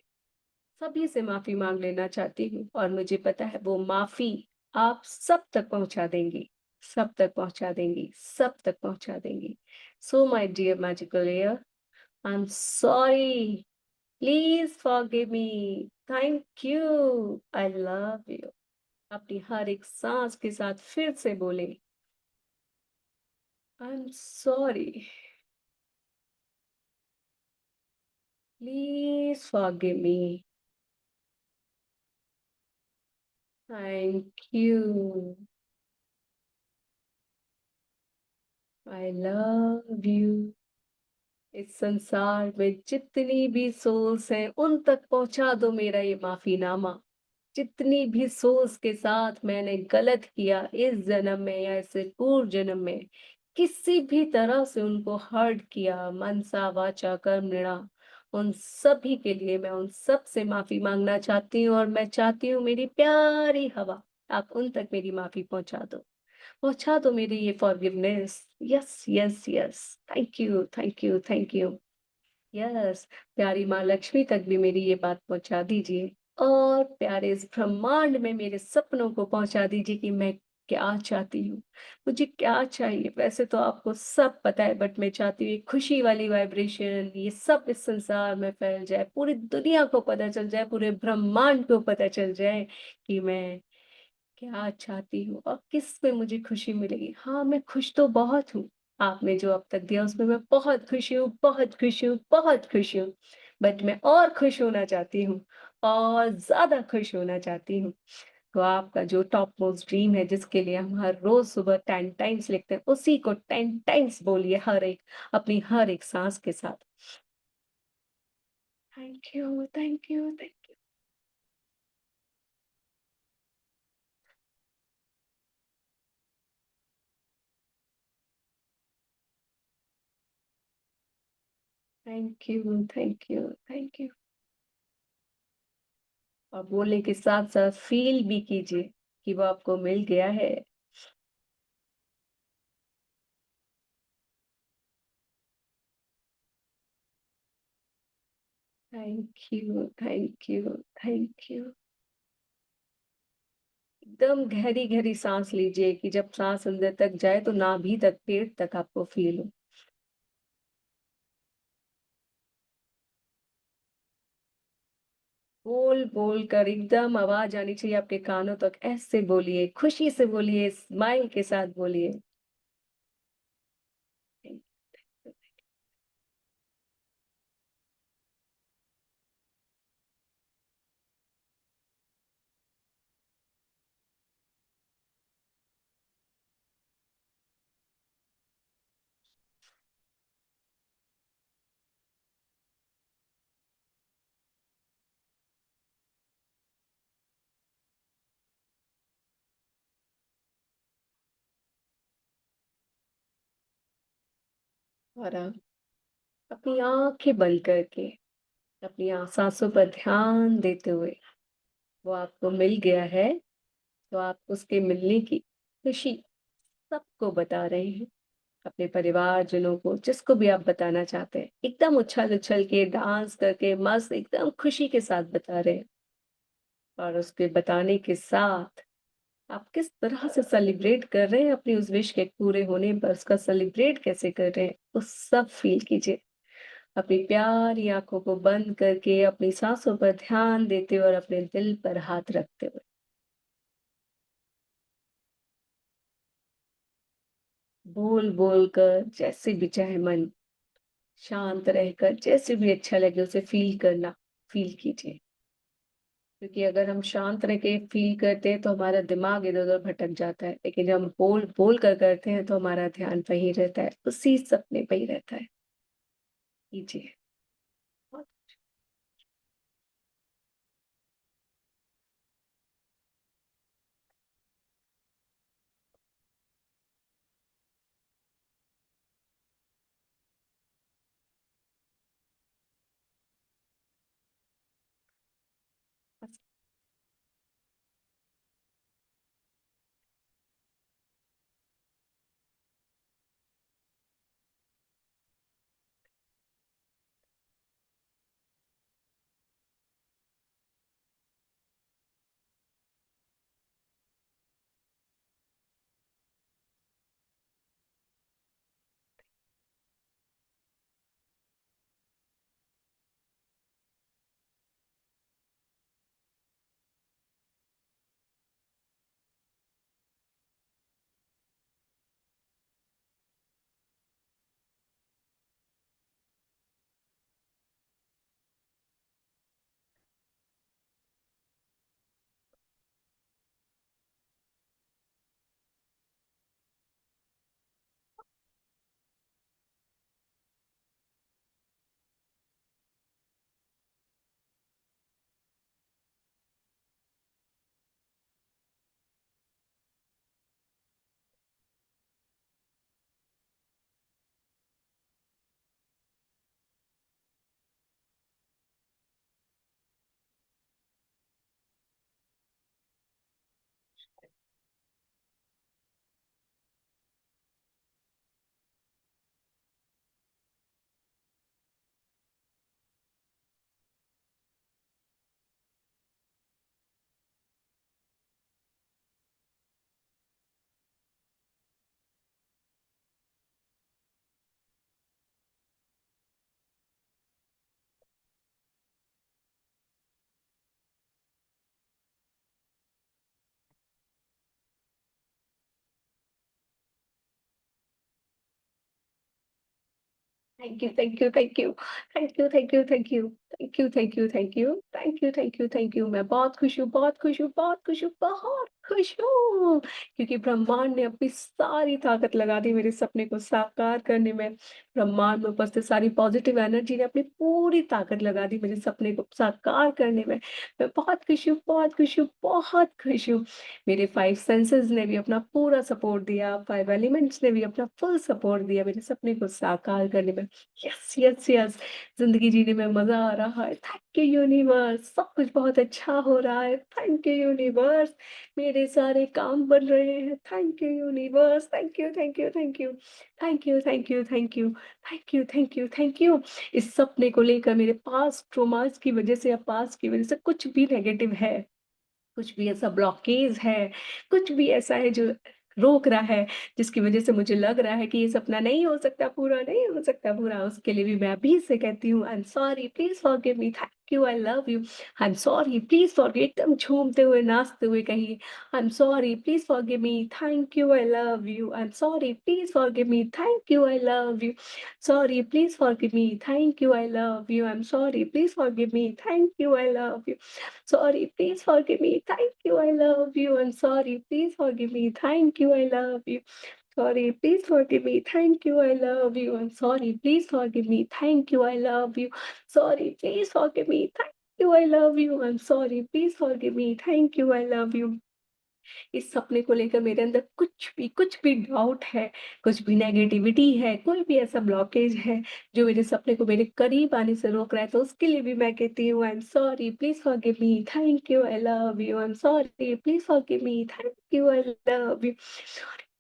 सभी से माफी मांग लेना चाहती हूँ। और मुझे पता है वो माफी आप सब तक पहुंचा देंगी, सब तक पहुंचा देंगी, सब तक पहुंचा देंगी। So my dear magical air, I am sorry, please forgive me, thank you, I love you. अपनी हर एक सांस के साथ फिर से बोले, I am sorry, please forgive me, thank you, I love you. इस संसार में जितनी भी सोल्स हैं उन तक पहुंचा दो मेरा ये माफीनामा। जितनी भी सोल्स के साथ मैंने गलत किया इस जन्म में या इससे पूर्व जन्म में, किसी भी तरह से उनको हर्ट किया, मनसा वाचा कर्म नृणा, उन सभी के लिए मैं उन सब से माफी मांगना चाहती हूँ। और मैं चाहती हूँ मेरी प्यारी हवा, आप उन तक मेरी माफी पहुंचा दो, पहुंचा दो मेरी ये forgiveness. Yes yes yes, thank you, thank you, thank you. Yes, प्यारी माँ लक्ष्मी तक भी मेरी ये बात पहुंचा दीजिए। और प्यारे इस ब्रह्मांड में मेरे सपनों को पहुंचा दीजिए कि मैं क्या चाहती हूँ, मुझे क्या चाहिए। वैसे तो आपको सब पता है, बट मैं चाहती हूँ ये खुशी वाली वाइब्रेशन ये सब इस संसार में फैल जाए, पूरी दुनिया को पता चल जाए, पूरे ब्रह्मांड को पता चल जाए कि मैं क्या चाहती हूँ और किस में मुझे खुशी मिलेगी। हाँ, मैं खुश तो बहुत हूँ, आपने जो अब तक दिया उसमें मैं बहुत खुश हूँ, बहुत खुश हूँ, बहुत खुश हूँ। बट मैं और खुश होना चाहती हूँ, और ज्यादा खुश होना चाहती हूँ। तो आपका जो टॉप मोस्ट ड्रीम है, जिसके लिए हम हर रोज सुबह 10 टाइम्स लिखते हैं, उसी को 10 टाइम्स बोलिए, हर एक अपनी हर एक सांस के साथ। Thank you, thank you, thank you, thank you, thank you, thank you. और बोलने के साथ साथ फील भी कीजिए कि वो आपको मिल गया है। Thank you, thank you, thank you. एकदम गहरी गहरी सांस लीजिए कि जब सांस अंदर तक जाए तो नाभि तक, पेट तक आपको फील हो। बोल बोल कर एकदम आवाज आनी चाहिए आपके कानों तक, ऐसे बोलिए, खुशी से बोलिए, स्माइल के साथ बोलिए। Thank you, और आप अपनी आंखें बंद करके अपनी सांसों पर ध्यान देते हुए, वो आपको मिल गया है तो आप उसके मिलने की खुशी सबको बता रहे हैं, अपने परिवारजनों को, जिसको भी आप बताना चाहते हैं, एकदम उछल उछल के डांस करके मस्त एकदम खुशी के साथ बता रहे हैं। और उसके बताने के साथ आप किस तरह से सेलिब्रेट कर रहे हैं अपनी उस विश के पूरे होने पर, उसका सेलिब्रेट कैसे कर रहे हैं, वो सब फील कीजिए। अपनी प्यारी आंखों को बंद करके अपनी सांसों पर ध्यान देते हुए और अपने दिल पर हाथ रखते हुए बोल बोल कर जैसे भी चाहे मन शांत रहकर जैसे भी अच्छा लगे उसे फील कीजिए। क्योंकि अगर हम शांत रह के फील करते हैं तो हमारा दिमाग इधर-उधर भटक जाता है, लेकिन जब हम बोल बोल कर करते हैं तो हमारा ध्यान वहीं रहता है, उसी सपने पे ही रहता है। कीजिए। Thank you, thank you, thank you, thank you, thank you, thank you, thank you, thank you, thank you, thank you, thank you, thank you. मैं बहुत खुश हूँ, बहुत खुश हूँ, बहुत खुश हूँ, बहुत खुश हूँ, क्योंकि ब्रह्मांड ने अपनी सारी ताकत लगा दी मेरे सपने को साकार करने में। ब्रह्मांड में उपस्थित सारी पॉजिटिव एनर्जी ने अपनी पूरी ताकत लगा दी मेरे सपने को साकार करने में। मैं बहुत खुश हूँ, बहुत खुश हूँ, बहुत खुश हूँ। मेरे 5 सेंसेस ने भी अपना पूरा सपोर्ट दिया, 5 एलिमेंट्स ने भी अपना फुल सपोर्ट दिया मेरे सपने को साकार करने में। यस, यस, यस, ज़िंदगी जीने में मज़ा आ रहा है। थैंक यू यूनिवर्स, सब कुछ बहुत अच्छा हो रहा है। थैंक यू यूनिवर्स, मेरे सारे काम बन रहे हैं। Thank you universe, thank you, thank you, thank you. Thank you, thank you, thank you. Thank you, thank you, thank you. इस सपने को लेकर मेरे पास्ट ट्रॉमास की वज़ह से या पास्ट की वज़ह से कुछ भी नेगेटिव है, कुछ भी ऐसा ब्लॉकेज है, कुछ भी ऐसा है जो रोक रहा है, जिसकी वज़ह से मुझे लग रहा है कि ये सपना नहीं हो सकता पूरा, नहीं हो सकता पूरा, उसके लिए भी मैं अभी से कहती हूँ, आई am sorry, please forgive me, thank you, I love you, I am sorry, please forgive, एकदम झूमते हुए, नाचते हुए कहिए, आई am sorry, please forgive me, thank you, I love you, I am sorry, please forgive me, thank you, I love you, sorry, please forgive me, thank you, I love you, I am sorry, please forgive me, thank you, I love you. Sorry, please forgive me. Thank you, I love you. I'm sorry, please forgive me. Thank you, I love you. Sorry, please forgive me. Thank you, I love you. I'm sorry, please forgive me. Thank you, I love you. Sorry, please forgive me. Thank you, I love you. I'm sorry, please forgive me. Thank you, I love you. इस सपने को लेकर मेरे अंदर कुछ भी doubt है, कुछ भी नेगेटिविटी है, कोई भी ऐसा ब्लॉकेज है जो मेरे सपने को मेरे करीब आने से रोक रहा है, तो उसके लिए भी मैं कहती हूँ आई am sorry, please forgive me, thank you, I love you, I am sorry, please forgive me, thank you, I love you.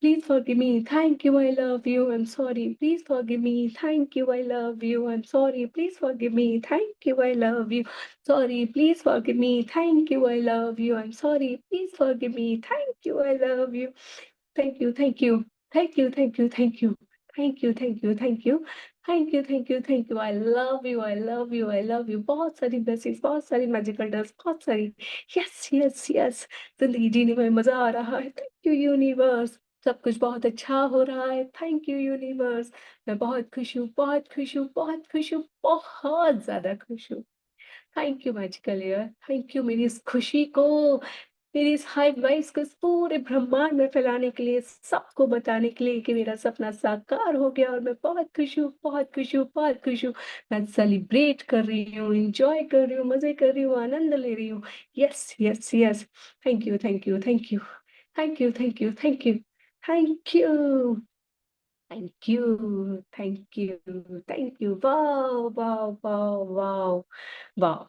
Please forgive me. Thank you. I love you. I'm sorry. Please forgive me. Thank you. I love you. I'm sorry. Please forgive me. Thank you. I love you. Sorry. Please forgive me. Thank you. I love you. I'm sorry. Please forgive me. Thank you. I love you. Thank you. Thank you. Thank you. Thank you. Thank you. Thank you, thank you, thank you, thank you, thank you, thank you. I love you, I love you, I love you. बहुत सारी blessings, बहुत सारी magical dust, बहुत सारी। Yes, yes, yes. जिंदगी जीने में मजा आ रहा है। Thank you universe. सब कुछ बहुत अच्छा हो रहा है। Thank you universe. मैं बहुत खुश हूँ, बहुत खुश हूँ, बहुत खुश हूँ, बहुत ज्यादा खुश हूँ। Thank you magical year. Thank you मेरी इस खुशी को, मेरी इस हाई वाइब्स को इस पूरे ब्रह्मांड में फैलाने के लिए, सबको बताने के लिए कि मेरा सपना साकार हो गया और मैं बहुत खुश हूँ, बहुत खुश हूँ, बहुत खुश हूँ। मैं सेलिब्रेट कर रही हूँ, इंजॉय कर रही हूँ, मजे कर रही हूँ, आनंद ले रही हूँ। Yes, yes, yes. Thank you, thank you, thank you, thank you, thank you, thank you, thank you, thank you, thank you, thank you. Wow, wow, wow, wow, wow.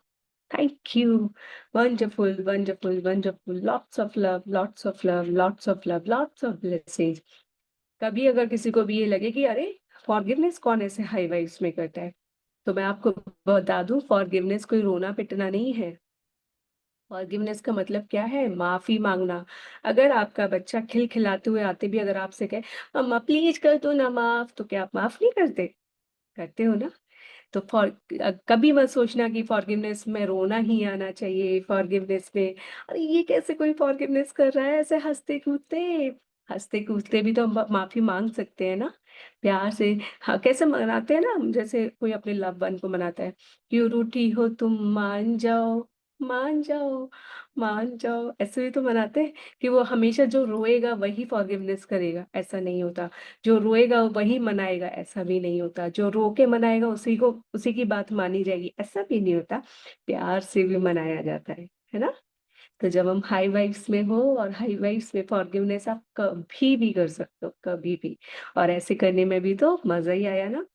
Thank you. Wonderful, wonderful, wonderful. Lots of love, lots of love, lots of love, lots of blessings. कभी अगर किसी को भी ये लगे कि अरे forgiveness कौन ऐसे हाई वाइब्स में करता है, तो मैं आपको बता दूं, फॉरगिवनेस कोई रोना पिटना नहीं है। फॉरगिवनेस का मतलब क्या है? माफी मांगना। अगर आपका बच्चा खिलखिलाते हुए आते भी अगर आपसे कहे अम्मा प्लीज कर दो ना माफ, तो क्या आप माफ नहीं करते? करते हो ना? तो कभी मत सोचना कि फॉरगिवनेस में रोना ही आना चाहिए। फॉरगिवनेस में अरे ये कैसे कोई फॉरगिवनेस कर रहा है, ऐसे हंसते कूदते, हंसते कूदते भी तो हम माफी मांग सकते हैं ना, प्यार से। हाँ, कैसे मनाते हैं ना हम, जैसे कोई अपने लव वन को मनाता है, क्यों रूठी हो तुम, मान जाओ, मान जाओ, मान जाओ, ऐसे भी तो मनाते हैं। कि वो हमेशा जो रोएगा वही फॉरगिवनेस करेगा, ऐसा नहीं होता। जो रोएगा वही मनाएगा, ऐसा भी नहीं होता। जो रो के मनाएगा उसी की बात मानी जाएगी, ऐसा भी नहीं होता। प्यार से भी मनाया जाता है ना? तो जब हम हाई वाइब्स में हो, और हाई वाइब्स में फॉरगिवनेस आप कभी भी कर सकते हो, कभी भी। और ऐसे करने में भी तो मजा ही आया ना।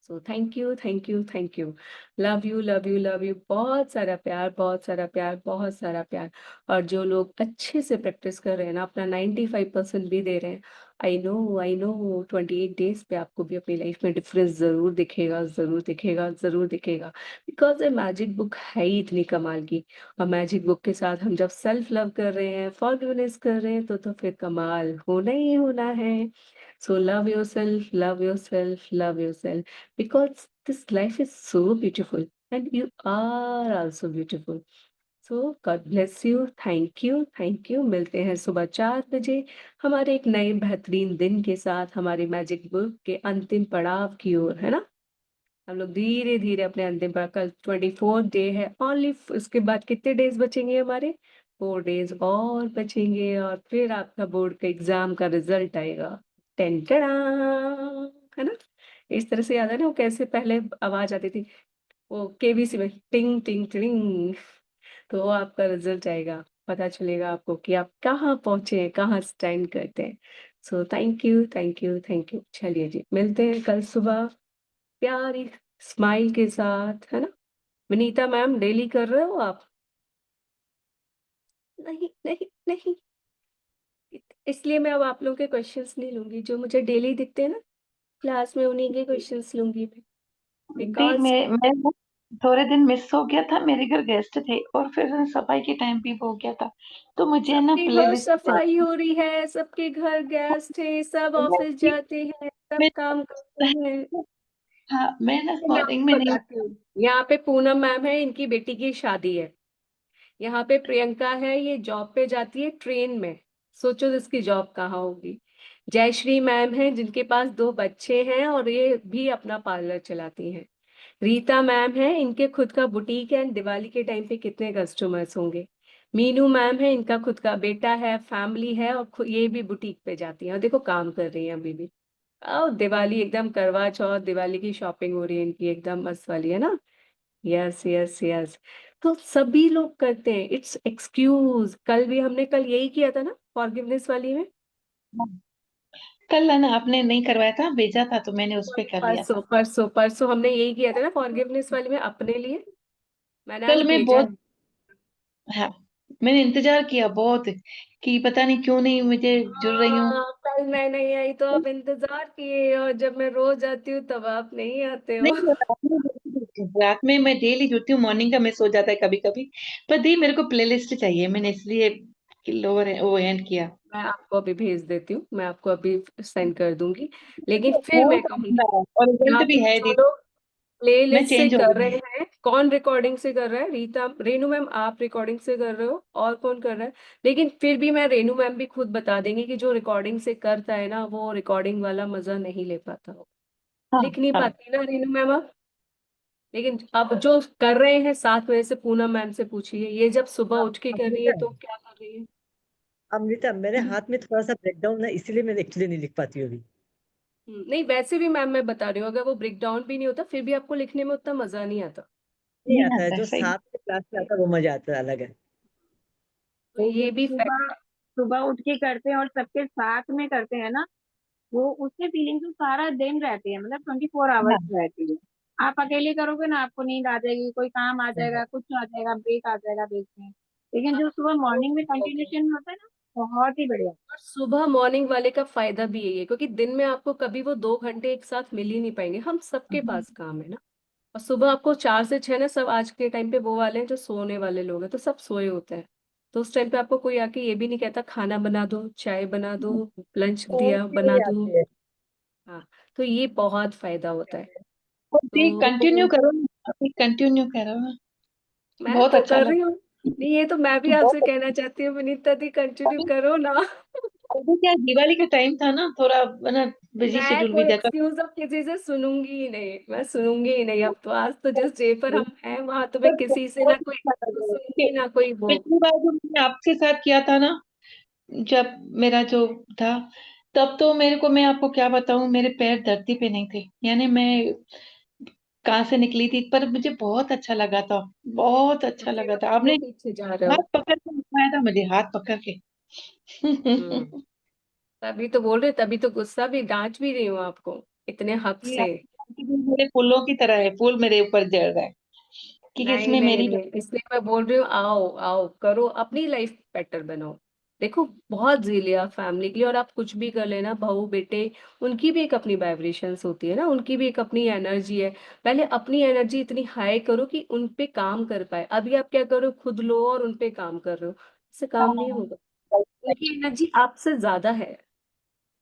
सो thank you, thank you, thank you. Love you, love you, love you. बहुत सारा प्यार, बहुत सारा प्यार, बहुत सारा प्यार। और जो लोग अच्छे से प्रैक्टिस कर रहे हैं ना, अपना 95% भी दे रहे हैं, आई नो 28 डेज पे आपको भी अपनी लाइफ में डिफरेंस जरूर दिखेगा, जरूर दिखेगा, जरूर दिखेगा। बिकॉज ये मैजिक बुक है ही इतनी कमाल की। और मैजिक बुक के साथ हम जब सेल्फ लव कर रहे हैं, फॉरगिवनेस कर रहे हैं, तो फिर कमाल होना ही होना है। So love yourself, love yourself, love yourself, because this life is so beautiful and you are also beautiful. So God bless you. Thank you, thank you. मिलते हैं सुबह 4 बजे हमारे एक नए बेहतरीन दिन के साथ, हमारे मैजिक बुक के अंतिम पड़ाव की ओर, है ना? हम लोग धीरे धीरे अपने अंतिम पड़ाव, कल 24th डे है ओनली। उसके बाद कितने डेज बचेंगे हमारे? 4 डेज और बचेंगे, और फिर आपका बोर्ड का एग्जाम का रिजल्ट आएगा। टेन है ना? इस तरह से याद है ना वो कैसे पहले आवाज आती थी, वो केबीसी में टिंग टिंग टिंग। तो वो आपका रिजल्ट आएगा, पता चलेगा आपको कि आप कहाँ पहुंचे हैं, कहाँ स्टैंड करते हैं। सो thank you, thank you, thank you. चलिए जी, मिलते हैं कल सुबह प्यारी स्माइल के साथ, है ना? विनीता मैम, डेली कर रहे हो आप? नहीं, नहीं, नहीं। इसलिए मैं अब आप लोगों के क्वेश्चंस नहीं लूंगी, जो मुझे डेली दिखते हैं ना क्लास में, उन्हीं के क्वेश्चंस लूंगी मैं। दी बिकॉज मैं ना थोड़े दिन मिस हो गया था, मेरे घर गेस्ट थे और फिर सफाई के टाइम भी हो गया था, तो मुझे ना सबके प्ले घर लिस्ट सफाई हो रही है, सबके घर गेस्ट है, सब ऑफिस जाते हैं, सब काम करते हैं। हाँ, मैं ना मैं मॉर्निंग आपको में नहीं। बताती हूँ, यहाँ पे पूनम मैम है, इनकी बेटी की शादी है। यहाँ पे प्रियंका है, ये जॉब पे जाती है ट्रेन में। सोचो इसकी जॉब कहाँ होगी। जयश्री मैम है, जिनके पास 2 बच्चे हैं और ये भी अपना पार्लर चलाती हैं। रीता मैम है, इनके खुद का बुटीक है, दिवाली के टाइम पे कितने कस्टमर्स होंगे। मीनू मैम है, इनका खुद का बेटा है, फैमिली है, और ये भी बुटीक पे जाती है, और देखो काम कर रही है अभी भी। और दिवाली एकदम, करवा चौथ दिवाली की शॉपिंग हो रही है इनकी, एकदम मस्त वाली, है ना? Yes, yes, yes. तो सभी लोग करते हैं, इट्स एक्सक्यूज। कल भी हमने कल यही किया था ना फॉरगिवनेस वाली में। कल है ना, आपने नहीं करवाया था, भेजा था तो मैंने उस पे कर लिया परसों था। परसों परसों हमने यही किया था ना फॉरगिवनेस वाली में अपने लिए। मैंने आज कल मैं भेजा बहुत, है। हाँ, मैंने इंतजार किया बहुत कि पता नहीं क्यों नहीं मुझे जुड़ रही हूँ। हाँ, कल मैं नहीं आई तो आप इंतजार किए, और जब मैं रोज आती हूँ तब आप नहीं आते हो। नहीं, रात में मैं डेली जुड़ती हूँ, मॉर्निंग का मिस हो जाता है कभी कभी। पर दी मेरे को प्लेलिस्ट चाहिए, मैंने इसलिए कि लोअर वो एंड किया। मैं आपको अभी भेज देती हूँ, मैं आपको अभी सेंड कर दूंगी। लेकिन फिर मैं बहुत कहूंगी, आनंद आया और रिजल्ट यहाँ भी पे है जो दीदी। लोग प्ले मैं लिस्ट से चेंज हो कर गई रहे हैं, कौन रिकॉर्डिंग से कर रहा है? रीता, रेनू मैम आप रिकॉर्डिंग से कर रहे हो, और कौन कर रहा है? लेकिन फिर भी मैं, रेनू मैम भी खुद बता देंगे कि जो रिकॉर्डिंग से करता है ना, वो रिकॉर्डिंग वाला मजा नहीं ले पाता हो, हाँ लिख नहीं हाँ। पाती ना रेनू मैम आप। लेकिन अब जो कर रहे हैं 7 बजे से, पूनम मैम से पूछिए, ये जब सुबह हाँ, उठ के कर रही है अमृता तो क्या कर रही है? अमृता मेरे हाथ में थोड़ा सा ब्रेकडाउन है, इसीलिए मैं एक्चुअली नहीं लिख पाती हूँ अभी। नहीं वैसे भी मैम मैं बता रही हूँ, अगर वो ब्रेक डाउन भी नहीं होता फिर भी आपको लिखने में उतना मजा नहीं आता। नहीं नहीं आता है, आता है, जो सही। साथ में क्लास में आता है वो मजा आता है, अलग है। तो वो ये जब भी सुबह फैक्ट। सुबह उठ के करते हैं और सबके साथ में करते हैं ना, वो उससे फीलिंग तो सारा दिन रहती है, मतलब 24 आवर्स हाँ रहती है। आप अकेले करोगे ना, आपको नींद आ जाएगी, कोई काम आ सही जाएगा, बात। कुछ आ जाएगा, ब्रेक आ जाएगा बीच में। लेकिन जो सुबह और मॉर्निंग में कंटिन्यूशन में होता है ना, बहुत ही बढ़िया। सुबह मॉर्निंग वाले का फायदा भी यही है, क्योंकि दिन में आपको कभी वो 2 घंटे एक साथ मिल ही नहीं पाएंगे, हम सबके पास काम है ना। और सुबह आपको 4 से 6 ना, सब आज के टाइम पे वो वाले हैं जो सोने वाले लोग हैं, तो सब सोए होते हैं। तो उस टाइम पे आपको कोई आके ये भी नहीं कहता खाना बना दो, चाय बना दो, लंच कॉल दिया भी बना नहीं दो। आते हैं। हाँ, तो ये बहुत फायदा होता है। और दी कंटिन्यू तो करो ना, अभी कंटिन्यू करो ना। मैं बहुत तो अच्छा कर रही लगा। हूँ। नहीं, ये तो मैं भी आपसे बहुत कहना चाहती हूँ विनीता दी, कंटिन्यू अभी करो ना। अभी क्या दिवाली का टाइम था ना, थोड़ा ना बिजी मैं शेड्यूल भी कोई था। एक्सक्यूज अब किसी से सुनूंगी ही नहीं, मैं सुनूंगी ही नहीं अब तो। आज तो जिस डे पर हम हैं वहां तो मैं पर किसी से बहुत ना कोई अच्छा तो लगा कि सुनूंगी ना कोई वो। पिछली बार जो मैंने आपके साथ किया था ना, जब मेरा जो था, तब तो मेरे को, मैं आपको क्या बताऊं, मेरे पैर धरती पे नहीं थे, यानी मैं कहाँ से निकली थी, पर मुझे बहुत अच्छा लगा था। बहुत तो अच्छा फिर लगा अब था, क्यों आपने पीछे जा रहे हाथ हो? पकड़ के उठाया था मुझे, हाथ पकड़ के। हम्म। तभी तो बोल रहे, तभी तो गुस्सा भी, डांट भी रही हूँ आपको इतने हक ये से। आपके दिल मेरे फूलों की तरह है, फूल मेरे ऊपर जड़ रहा है कि नहीं किसमें नहीं मेरी। नहीं, इसलिए मैं बोल रही हूँ, आओ आओ करो, अपनी लाइफ बेटर बनाओ। देखो बहुत जी लिया फैमिली के लिए, और आप कुछ भी कर लेना, बहू बेटे, उनकी भी एक अपनी वाइब्रेशंस होती है ना, उनकी भी एक अपनी एनर्जी है। पहले अपनी एनर्जी इतनी हाई करो कि उन पे काम कर पाए। अभी आप क्या करो, खुद लो और उन पे काम कर रहे हो, इससे काम नहीं हाँ होगा। उनकी एनर्जी आपसे ज्यादा है,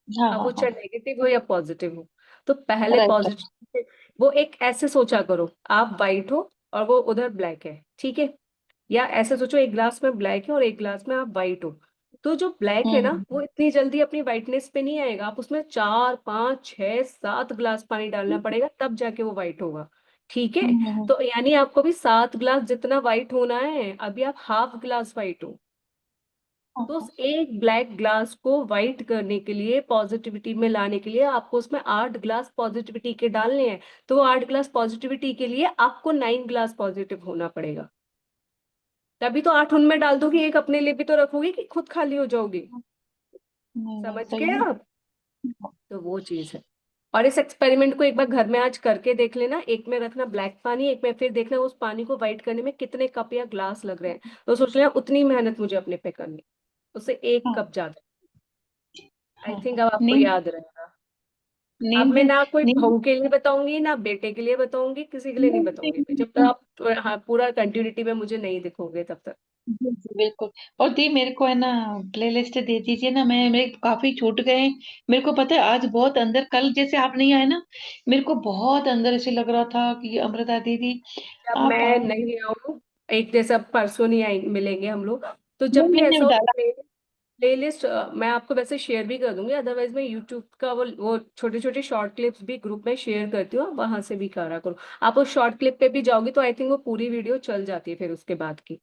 हाँ अब हाँ वो हाँ। चाहे नेगेटिव हो या पॉजिटिव हो। तो पहले राइट राइट। पॉजिटिव, वो एक ऐसे सोचा करो, आप वाइट हो और वो उधर ब्लैक है, ठीक है? या ऐसे सोचो, एक ग्लास में ब्लैक है और एक ग्लास में आप वाइट हो। तो जो ब्लैक है ना, हम्म वो इतनी जल्दी अपनी वाइटनेस पे नहीं आएगा, आप उसमें 4 5 6 7 ग्लास पानी डालना पड़ेगा, तब जाके वो वाइट होगा। ठीक है? हम्म हम्म, तो यानी आपको भी 7 ग्लास जितना वाइट होना है, अभी आप हाफ ग्लास वाइट हो। हाँ, तो हाँ, उस एक ब्लैक ग्लास को वाइट करने के लिए, पॉजिटिविटी में लाने के लिए, आपको उसमें 8 ग्लास पॉजिटिविटी के डालने हैं। तो 8 ग्लास पॉजिटिविटी के लिए आपको 9 ग्लास पॉजिटिव होना पड़ेगा। तभी तो 8 उनमें डाल दोगी, एक अपने लिए भी तो रखोगी कि खुद खाली हो जाओगी। नहीं नहीं, समझ सही गए है। आप? तो वो चीज है। और इस एक्सपेरिमेंट को एक बार घर में आज करके देख लेना, एक में रखना ब्लैक पानी, एक में फिर देखना उस पानी को वाइट करने में कितने कप या ग्लास लग रहे हैं, तो सोच लेना उतनी मेहनत मुझे अपने पे करनी, उससे एक हाँ कप ज्यादा। आई हाँ थिंक हाँ। अब आपको नींद याद रहेगा। अब नींद मैं ना कोई नींद बहू के लिए बताऊंगी, ना बेटे के लिए बताऊंगी, किसी के लिए नहीं बताऊंगी मैं, जब तक नींद- आप हाँ, पूरा कंटिन्यूटी में मुझे नहीं दिखोगे तब तक। जी, जी, बिल्कुल। और दी मेरे को है ना, प्ले लिस्ट दे दीजिए ना, मैं मेरे काफी छूट गए हैं। मेरे को पता है आज बहुत अंदर, कल जैसे आप नहीं आए ना, मेरे को बहुत अंदर ऐसे लग रहा था कि अमृता दीदी जब आप मैं आओ। नहीं आऊँ, एक जैसा परसों नहीं आए मिलेंगे हम लोग, तो जब नहीं भी मैंने ऐसा हो डाला। प्लेलिस्ट मैं आपको वैसे शेयर भी कर दूंगी, अदरवाइज मैं यूट्यूब का वो छोटे छोटे शॉर्ट क्लिप्स भी ग्रुप में शेयर करती हूँ, आप वहां से भी करा करो। आप उस शॉर्ट क्लिप पे भी जाओगी तो आई थिंक वो पूरी वीडियो चल जाती है फिर उसके बाद की।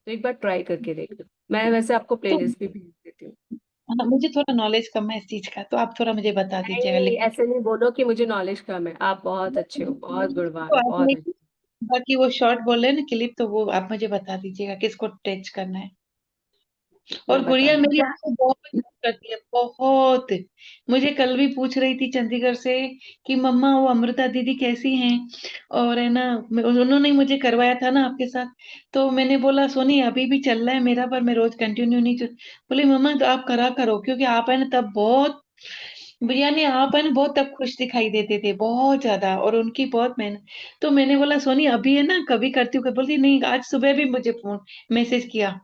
तो एक बार ट्राई करके देख लो, मैं वैसे आपको तो प्लेलिस्ट भी भेज देती हूँ। हाँ, मुझे थोड़ा नॉलेज कम है इस चीज का, तो आप थोड़ा मुझे बता दीजिएगा नहीं, लिख के। ऐसे नहीं बोलो कि मुझे नॉलेज कम है, आप बहुत अच्छे हो, बहुत तो गुणवान हो, आप बहुत अच्छे। नहीं, बाकी वो शॉर्ट बोल रहे हैं ना क्लिप, तो वो आप मुझे बता दीजिएगा किसको टच करना है। और मैं बता गुड़िया दूँ। मेरी आपसे बहुत हेल्प करती है, बहुत। मुझे कल भी पूछ रही थी चंडीगढ़ से कि मम्मा वो अमृता दीदी कैसी हैं, और है ना, उन्होंने मुझे करवाया था ना आपके साथ। तो मैंने बोला सोनी अभी भी चल रहा है मेरा, पर मैं रोज कंटिन्यू नहीं बोली मम्मा तो आप करा करो, क्योंकि आप है ना तब बहुत, बिरयानी आप है ना बहुत तब खुश दिखाई देते थे बहुत ज्यादा, और उनकी बहुत मेहनत। तो मैंने बोला सोनी अभी है ना कभी करती हूँ, बोलती नहीं, आज सुबह भी मुझे फोन मैसेज किया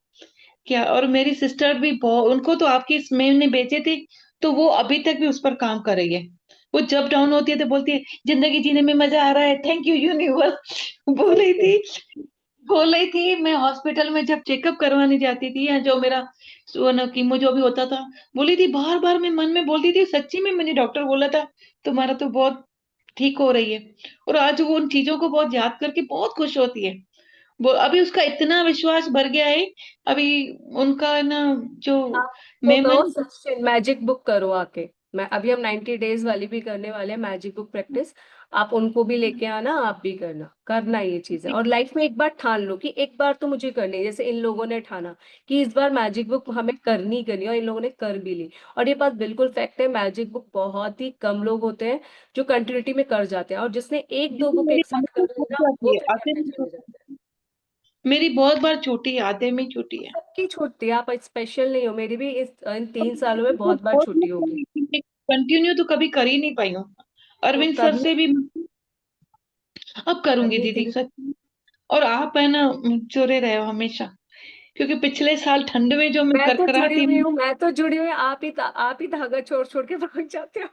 क्या, और मेरी सिस्टर भी बहुत, उनको तो आपकी मैम ने बेचे थे, तो वो अभी तक भी उस पर काम कर रही है। वो जब डाउन होती है तो बोलती है जिंदगी जीने में मजा आ रहा है, थैंक यू यूनिवर्स। बोल रही थी, बोल रही थी मैं हॉस्पिटल में जब चेकअप करवाने जाती थी, या जो मेरा कीमो जो भी होता था, बोली थी बार बार मैं मन में बोलती थी सच्ची में मुझे डॉक्टर बोला था तुम्हारा तो बहुत ठीक हो रही है। और आज वो उन चीजों को बहुत याद करके बहुत खुश होती है। वो अभी उसका इतना विश्वास बढ़ गया है। अभी उनका ना जो आप वो कहो मेमन, सचिन मैजिक बुक करो आके। मैं अभी हम 90 डेज वाली भी करने वाले हैं मैजिक बुक प्रैक्टिस। आप उनको भी लेके आना, आप भी करना, करना ये चीज है। और लाइफ में एक बार ठान लो कि एक बार तो मुझे करनी है, जैसे इन लोगों ने ठाना कि इस बार मैजिक बुक हमें करनी करनी है, और इन लोगों ने कर भी ली। और ये बात बिल्कुल फैक्ट है, मैजिक बुक बहुत ही कम लोग होते हैं जो कंटिन्यूटी में कर जाते हैं, और जिसने एक दो बुक मेरी एक साथ कर आंखें ली छूट ना जाती वो है, फिर आते करते में चले जाते हैं। मेरी बहुत बार छूटी है, आते में छूटी है। सबकी छूटती है, आप स्पेशल नहीं हो, मेरी भी इन 3 सालों में बहुत बार छुट्टी होगी। कंटिन्यू तो कभी कर ही नहीं पाई हूँ। तो अरविंद सर करनी से भी अब करूंगी करनी दीदी चाहिए। सच में। और आप है ना, जुड़े रहे हो हमेशा, क्योंकि पिछले साल ठंड में जो मैं मैं तो जुड़ी करकराती हुई हूँ, मैं तो जुड़ी हुई हूँ, आप ही धागा छोड़ छोड़ के भाग जाते हो।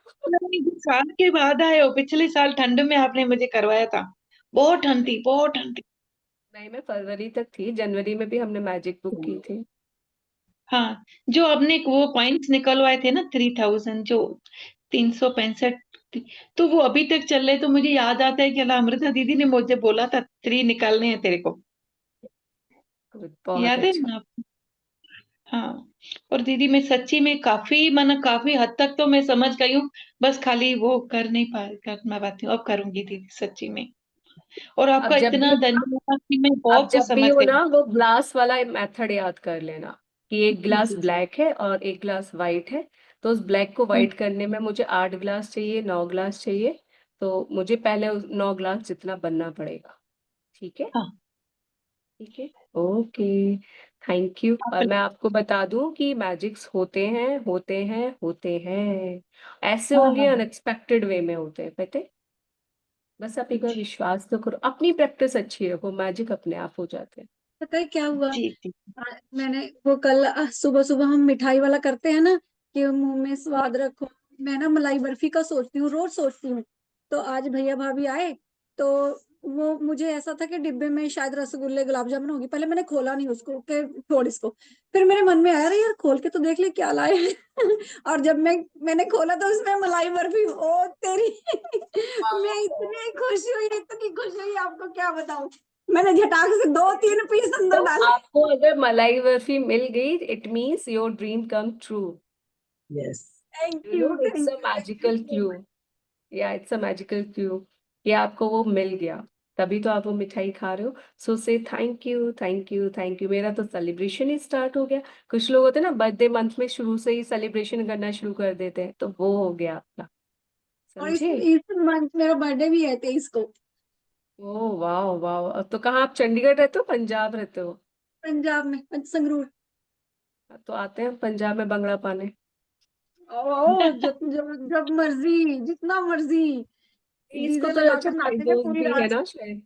साल के बाद आए हो, पिछले साल ठंड में आपने मुझे करवाया था, बहुत ठंड थी, बहुत ठंड थी। नहीं, मैं फरवरी तक थी, जनवरी में भी हमने मैजिक बुक की थी। हाँ, जो आपने वो पॉइंट्स निकलवाए थे ना 3000, जो 365, तो वो अभी तक चल रहे, तो मुझे याद आता है कि अल्लाह, अमृता दीदी ने मुझे बोला था 3 निकालने हैं तेरे को, बहुत याद है अच्छा। ना आपको? हाँ। और दीदी मैं सच्ची में काफी मन काफी हद तक तो मैं समझ गई हूँ, बस खाली वो कर ना पाती हूँ। अब करूंगी दीदी सच्ची में। और अब आपका जब भी इतना हो ना धन्यवाद कि मैं अब बहुत कुछ जब भी समझ हो गई। ना वो ग्लास वाला मेथड याद कर लेना कि एक जी ग्लास जी जी। ब्लैक है और एक ग्लास वाइट है। तो उस ब्लैक को हम्म, वाइट करने में मुझे 8 ग्लास चाहिए, 9 ग्लास चाहिए। तो मुझे पहले उस 9 ग्लास जितना बनना पड़ेगा। ठीक है। हाँ। ठीक है। ओके। Thank you. आप और मैं आपको बता दूं कि मैजिक्स होते हैं, होते हैं, होते हैं। ऐसे हाँ होंगे हाँ। अनएक्सपेक्टेड वे में होते हैं, पता है। बस आप एक बार जी विश्वास तो करो, अपनी प्रैक्टिस अच्छी रखो, मैजिक अपने आप हो जाते हैं। पता है क्या हुआ? जी जी। मैंने वो कल सुबह सुबह हम मिठाई वाला करते हैं ना कि मुंह में स्वाद रखो। मैं ना मलाई बर्फी का सोचती हूँ, रोज सोचती हूँ। तो आज भैया भाभी आए, तो वो मुझे ऐसा था कि डिब्बे में शायद रसगुल्ले गुलाब जामुन होगी। पहले मैंने खोला नहीं उसको कि छोड़ इसको। फिर मेरे मन में आया, अरे यार खोल के तो देख ले क्या लाए हैं। और जब मैंने खोला तो उसमें मलाई बर्फी, ओ तेरी। मैं इतनी खुश हुई आपको क्या बताऊं। मैंने झटाक से 2-3 पीस तो अंदर डाले। आपको अगर मलाई बर्फी मिल गई, it means your dream come true. Yes. Thank you know you, it's a magical clue. या इट्स अ मैजिकल क्लू कि आपको वो मिल गया, तभी तो आप वो मिठाई खा रहे हो। सो से thank you, thank you, thank you. मेरा तो सेलिब्रेशन ही स्टार्ट हो गया। कुछ लोग होते हैं ना बर्थडे मंथ में शुरू से ही सेलिब्रेशन करना शुरू कर देते हैं, तो वो हो गया आपका। और समझे। इस मंथ मेरा बर्थडे भी है 23 को। ओ वाह वाह। अब तो कहाँ आप चंडीगढ़ रहते हो, पंजाब रहते हो? पंजाब में संगरूर। तो आते हैं पंजाब में बंगड़ा पाने। ओ जब जब जब मर्जी, जितना मर्जी। इसको डीजे तो लगा अच्छा कर तुम्हारी नाचेंगे दोस्त पूरी भी है रात। ना शायद।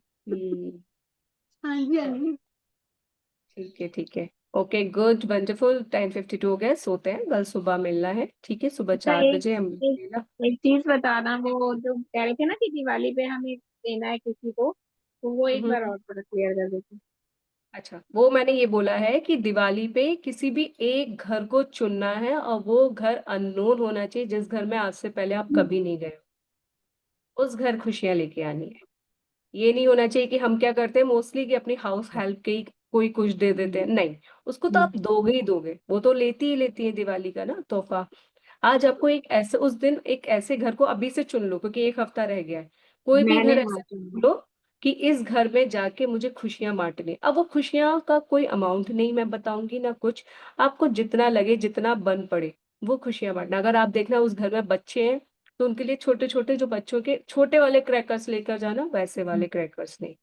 हाँ जी, हाँ जी। ठीक है, ठीक है। Okay, good, wonderful. 10:52 हो गए, सोते हैं, कल सुबह मिलना है, ठीक है, सुबह अच्छा, 4 बजे हम एक मिलेंगे ना। एक चीज बताना, वो जो कह रहे थे ना कि दिवाली पे हमें देना है किसी को, तो वो एक बार हम्म। और थोड़ा क्लियर कर देते। अच्छा, वो मैंने ये बोला है कि दिवाली पे किसी भी एक घर को चुनना है, और वो घर अननोन होना चाहिए, जिस घर में आज से पहले आप कभी नहीं गए हो। उस घर खुशियां लेके आनी है। ये नहीं होना चाहिए कि हम क्या करते हैं मोस्टली कि अपनी हाउस हेल्प के ही कोई कुछ दे देते हैं, नहीं। उसको तो आप दोगे ही दोगे, वो तो लेती ही लेती है दिवाली का ना तोहफा। आज आपको एक ऐसे उस दिन एक ऐसे घर को अभी से चुन लो, क्योंकि एक हफ्ता रह गया है। कोई भी मैंने घर हाँ ऐसे चुन चुना। लो कि इस घर में जाके मुझे खुशियां बांटनी। अब वो खुशियां का कोई अमाउंट नहीं मैं बताऊंगी ना कुछ। आपको जितना लगे, जितना बन पड़े, वो खुशियां बांटना। अगर आप देखना उस घर में बच्चे हैं, तो उनके लिए छोटे छोटे जो बच्चों के छोटे वाले क्रैकर्स लेकर जाना, वैसे वाले क्रैकर्स नहीं।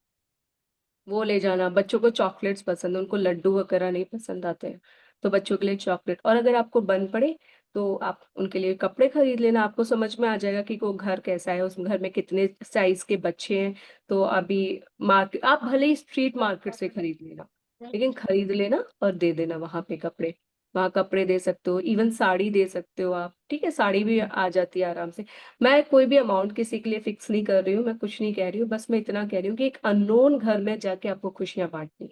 वो ले जाना। बच्चों को चॉकलेट्स पसंद है, उनको लड्डू वगैरह नहीं पसंद आते हैं, तो बच्चों के लिए चॉकलेट। और अगर आपको बन पड़े तो आप उनके लिए कपड़े खरीद लेना। आपको समझ में आ जाएगा कि वो घर कैसा है, उस घर में कितने साइज के बच्चे हैं। तो अभी मार्केट, आप भले ही स्ट्रीट मार्केट से खरीद लेना, लेकिन खरीद लेना और दे देना वहां पे कपड़े। वहां कपड़े दे सकते हो, इवन साड़ी दे सकते हो आप, ठीक है, साड़ी भी आ जाती है आराम से। मैं कोई भी अमाउंट किसी के लिए फिक्स नहीं कर रही हूँ, मैं कुछ नहीं कह रही हूँ, बस मैं इतना कह रही हूँ कि एक अननोन घर में जाके आपको खुशियां बांटनी,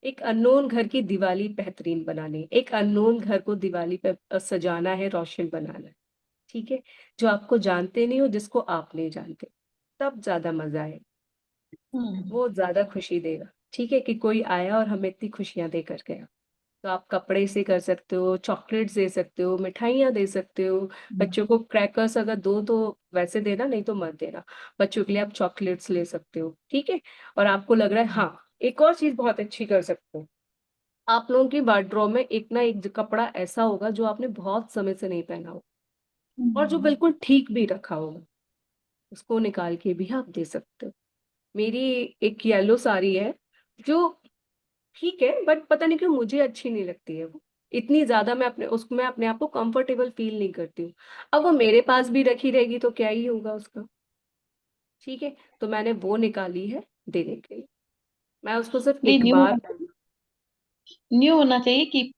एक अननोन घर की दिवाली बेहतरीन बनानी, एक अननोन घर को दिवाली पे सजाना है, रोशन बनाना है, ठीक है, जो आपको जानते नहीं हो, जिसको आप नहीं जानते, तब ज्यादा मजा आए, वो ज्यादा खुशी देगा। ठीक है, कि कोई आया और हमें इतनी खुशियां देकर गया। तो आप कपड़े से कर सकते हो, चॉकलेट्स दे सकते हो, मिठाइयाँ दे सकते हो, बच्चों को क्रैकर्स अगर दो तो वैसे देना, नहीं तो मत देना। बच्चों के लिए आप चॉकलेट्स ले सकते हो, ठीक है। और आपको लग रहा है, हाँ, एक और चीज बहुत अच्छी कर सकते हो, आप लोगों की वार्डरोब में एक ना एक कपड़ा ऐसा होगा जो आपने बहुत समय से नहीं पहना हो और जो बिल्कुल ठीक भी रखा होगा, उसको निकाल के भी आप दे सकते हो। मेरी एक येलो साड़ी है जो ठीक है, बट पता नहीं क्यों मुझे अच्छी नहीं लगती है वो, इतनी ज्यादा मैं अपने आप को कंफर्टेबल फील नहीं करती हूँ। अब वो मेरे पास भी रखी रहेगी तो क्या ही होगा उसका, ठीक है। तो मैंने वो निकाली है देने के लिए, मैं उसको सिर्फ नहीं, एक न्यू बार होना, पहनूं। न्यू होना चाहिए कि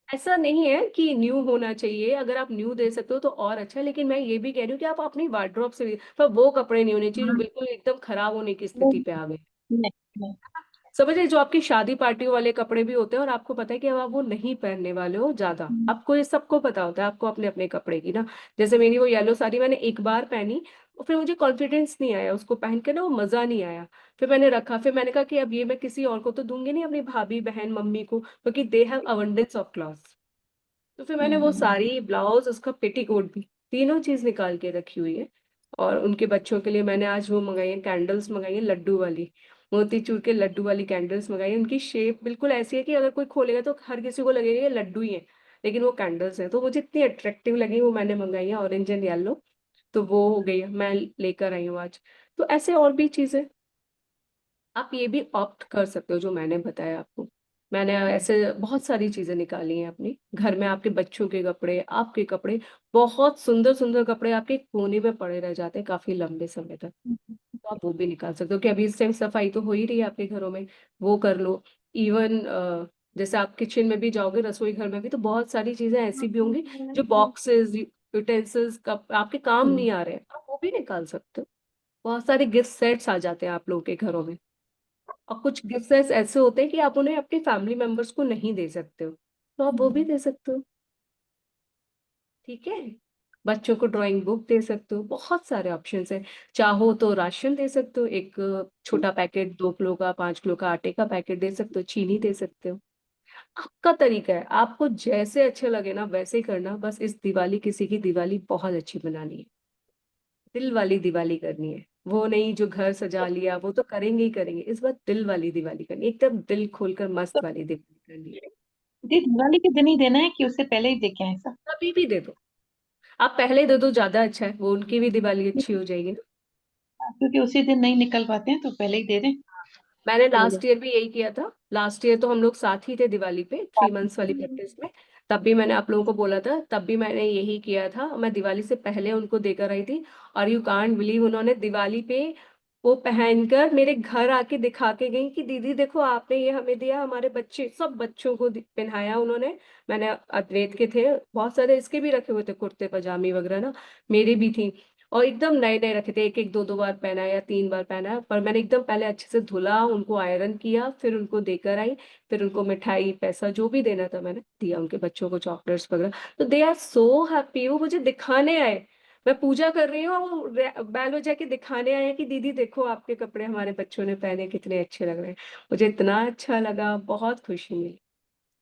ऐसा नहीं है कि न्यू होना चाहिए, अगर आप न्यू दे सकते हो तो और अच्छा है, लेकिन मैं ये भी कह रही हूँ कि आप अपनी वार्डरोब से पर वो कपड़े नहीं होने चाहिए जो हाँ, बिल्कुल एकदम खराब होने की वो स्थिति पे आ गए। नहीं, नहीं। समझ रहे, जो आपकी शादी पार्टियों वाले कपड़े भी होते हैं और आपको पता है कि अब आप वो नहीं पहनने वाले हो ज्यादा, आपको ये सबको पता होता है, आपको अपने अपने कपड़े की ना। जैसे मेरी वो येलो साड़ी मैंने एक बार पहनी और फिर मुझे कॉन्फिडेंस नहीं आया उसको पहन के ना, वो मजा नहीं आया। फिर मैंने रखा, फिर मैंने कहा कि अब ये मैं किसी और को तो दूंगी नहीं, अपनी भाभी बहन मम्मी को, क्योंकि they have abundance of clothes. तो फिर मैंने वो हम्म। साड़ी, ब्लाउज, उसका पेटीकोट भी, तीनों चीज निकाल के रखी हुई है। और उनके बच्चों के लिए मैंने आज वो मंगाई है, कैंडल्स मंगाई है, लड्डू वाली, मोतीचूर के लड्डू वाली कैंडल्स मंगाई है। उनकी शेप बिल्कुल ऐसी है कि अगर कोई खोलेगा तो हर किसी को लगेगा ये लड्डू ही है, लेकिन वो कैंडल्स है। तो मुझे इतनी अट्रैक्टिव लगी, वो मैंने मंगाई है, ऑरेंज एंड येलो। तो वो हो गई है, मैं लेकर आई हूँ आज। तो ऐसे और भी चीजें आप ये भी ऑप्ट कर सकते हो जो मैंने बताया आपको। मैंने ऐसे बहुत सारी चीजें निकाली हैं अपनी घर में, आपके बच्चों के कपड़े, आपके कपड़े, बहुत सुंदर सुंदर कपड़े आपके कोने में पड़े रह जाते हैं काफी लंबे समय तक। तो आप वो भी निकाल सकते हो कि अभी इस टाइम सफाई तो हो ही रही है आपके घरों में, वो कर लो। इवन जैसे आप किचन में भी जाओगे, रसोई घर में भी, तो बहुत सारी चीजें ऐसी भी होंगी जो बॉक्सेस, यूटेंसिल्स कप आपके काम नहीं आ रहे हैं, आप वो भी निकाल सकते हो। बहुत सारे गिफ्ट सेट्स आ जाते हैं आप लोगों के घरों में। और कुछ गिफ्ट ऐसे होते हैं कि आप उन्हें अपने फैमिली मेंबर्स को नहीं दे सकते हो, तो आप वो भी दे सकते हो, ठीक है। बच्चों को ड्राइंग बुक दे सकते हो, बहुत सारे ऑप्शंस हैं। चाहो तो राशन दे सकते हो, एक छोटा पैकेट, 2 किलो का, 5 किलो का आटे का पैकेट दे सकते हो, चीनी दे सकते हो। आपका तरीका है, आपको जैसे अच्छे लगे ना वैसे ही करना। बस इस दिवाली किसी की दिवाली बहुत अच्छी बनानी है, दिल वाली दिवाली करनी है। वो नहीं जो घर सजा लिया, वो तो करेंगे ही करेंगे, इस बार दिल वाली दिवाली करनी है, एकदम दिल खोलकर मस्त वाली दिवाली करनी है। दीदी, दिवाली के दिन ही देना है कि उससे पहले ही दे के आए सब? कभी भी दे दो, आप पहले दे दो ज्यादा अच्छा है, वो उनकी भी दिवाली अच्छी हो जाएगी ना। क्योंकि उसी दिन नहीं निकल पाते हैं तो पहले ही दे दें। मैंने तो लास्ट ईयर भी यही किया था, लास्ट ईयर तो हम लोग साथ ही थे दिवाली पे, 3 मंथ्स वाली प्रैक्टिस में। तब भी मैंने आप लोगों को बोला था, तब भी मैंने यही किया था, मैं दिवाली से पहले उनको देकर आई थी। और यू कांट बिलीव, उन्होंने दिवाली पे वो पहनकर मेरे घर आके दिखा के गई कि दीदी देखो आपने ये हमें दिया, हमारे बच्चे, सब बच्चों को पहनाया उन्होंने। मैंने अद्वैत के थे बहुत सारे, इसके भी रखे हुए थे कुर्ते पजामे वगैरह ना, मेरे भी थी। और एकदम नए नए रखे थे, एक एक दो दो बार पहना या 3 बार पहना, पर मैंने एकदम पहले अच्छे से धुला, उनको आयरन किया, फिर उनको देकर आई। फिर उनको मिठाई, पैसा जो भी देना था मैंने दिया, उनके बच्चों को चॉकलेट्स वगैरह। तो दे आर सो हैप्पी, वो मुझे दिखाने आए, मैं पूजा कर रही हूँ और वो बैल बजा के दिखाने आए हैं कि दीदी देखो आपके कपड़े हमारे बच्चों ने पहने, कितने अच्छे लग रहे हैं। मुझे इतना अच्छा लगा, बहुत खुशी मिली।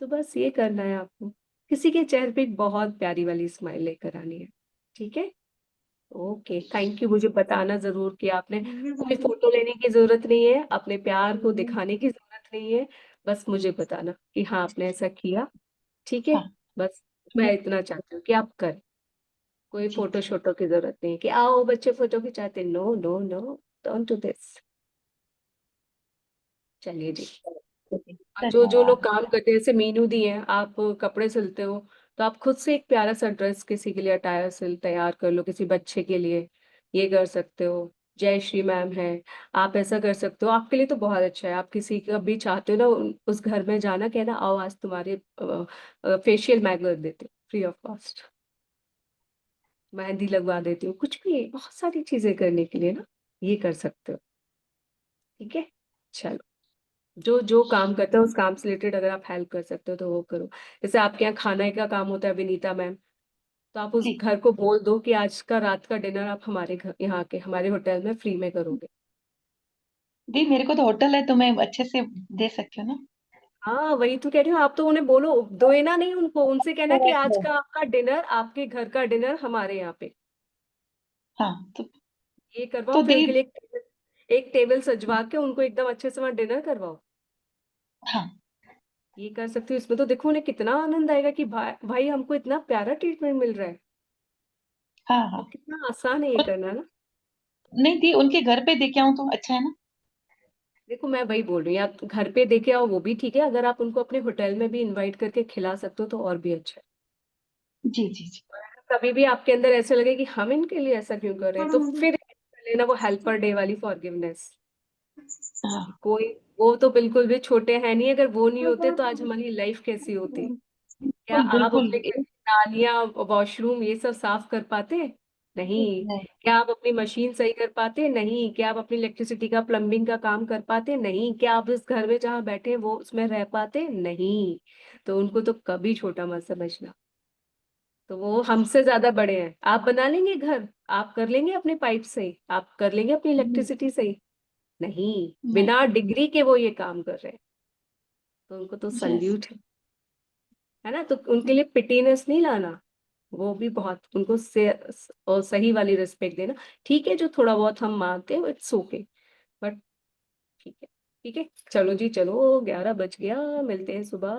तो बस ये करना है आपको, किसी के चेहरे पे एक बहुत प्यारी वाली स्माइल लेकर आनी है, ठीक है। Okay, thank you. मुझे बताना जरूर कि आपने, कोई फोटो लेने की जरूरत नहीं है, अपने प्यार को दिखाने की जरूरत नहीं है, बस मुझे बताना कि हाँ आपने ऐसा किया, ठीक है। हाँ, बस मैं ठीक इतना चाहती हूँ कि आप करें, कोई ठीक फोटो है। शोटो की जरूरत नहीं है कि आओ बच्चे फोटो खिंचाते, no no no, don't do this. चलिए जी। ओके, और जो जो लोग धन्यवाद। काम करते हैं, जैसे मीनू दी है, आप कपड़े सिलते हो, तो आप खुद से एक प्यारा सा ड्रेस किसी के लिए अटायर सिल तैयार कर लो, किसी बच्चे के लिए, ये कर सकते हो। जयश्री मैम है, आप ऐसा कर सकते हो, आपके लिए तो बहुत अच्छा है। आप किसी का भी चाहते हो ना उस घर में जाना, कहना आओ आज तुम्हारे फेशियल मैं कर देती हूँ फ्री ऑफ कॉस्ट, मेहंदी लगवा देती हूँ, कुछ भी, बहुत सारी चीजें करने के लिए ना, ये कर सकते हो। ठीक है, चलो, जो जो काम करता है उस काम से रिलेटेड अगर आप हेल्प कर सकते हो तो वो करो। जैसे आपके यहाँ खाने का काम होता है विनीता मैम, तो आप उस जी घर को बोल दो कि आज का रात का डिनर आप हमारे घर, यहाँ के हमारे होटल में फ्री में करोगे। दी, मेरे को तो होटल है तो मैं अच्छे से दे सकती हूँ ना। हाँ वही तो कह रही हूँ, आप तो उन्हें बोलो, देना नहीं उनको, उनसे कहना कि आज का आपका डिनर, आपके घर का डिनर हमारे यहाँ पे, हाँ ये करवाओ। तो फिर दी, उनके लिए एक टेबल सजवा के उनको एकदम अच्छे से वहां डिनर करवाओ। हाँ ये कर सकते हो, इसमें तो देखो उन्हें कितना आनंद आएगा कि भाई हमको इतना प्यारा ट्रीटमेंट मिल रहा है। हाँ हाँ। और कितना आसान है ये और करना ना। नहीं दी, उनके घर पे दे के आऊँ तो अच्छा है ना। देखो मैं वही बोल रही हूँ, आप घर पे देके आओ वो भी ठीक है, अगर आप उनको अपने होटल में भी इनवाइट करके खिला सकते हो तो और भी अच्छा है। जी जी जी। और अगर कभी भी आपके अंदर ऐसे लगे कि हम इनके लिए ऐसा क्यों कर रहे हैं, तो फिर कर लेना वो हेल्पर डे वाली फॉरगिवनेस। हाँ कोई, वो तो बिल्कुल भी छोटे हैं नहीं, अगर वो नहीं होते तो आज हमारी लाइफ कैसी होती। क्या बिल्कुल आप बिल्कुल। अपने घर की नालियाँ, वॉशरूम ये सब साफ कर पाते? नहीं। नहीं। क्या आप अपनी मशीन सही कर पाते? नहीं। क्या आप अपनी इलेक्ट्रिसिटी का, प्लम्बिंग का काम कर पाते? नहीं। क्या आप इस घर में जहाँ बैठे हैं वो उसमें रह पाते? नहीं। तो उनको तो कभी छोटा मत समझना, तो वो हमसे ज्यादा बड़े हैं। आप बना लेंगे घर, आप कर लेंगे अपने पाइप सही, आप कर लेंगे अपनी इलेक्ट्रिसिटी सही? नहीं, नहीं। बिना डिग्री के वो ये काम कर रहे हैं, तो उनको तो यस। सल्यूट है ना। तो उनके लिए पिटीनेस नहीं लाना, वो भी बहुत उनको से और सही वाली रिस्पेक्ट देना। ठीक है, जो थोड़ा बहुत हम मानते हैं इट्स ओके, बट ठीक है। ठीक है, चलो जी, चलो 11 बज गया, मिलते हैं सुबह।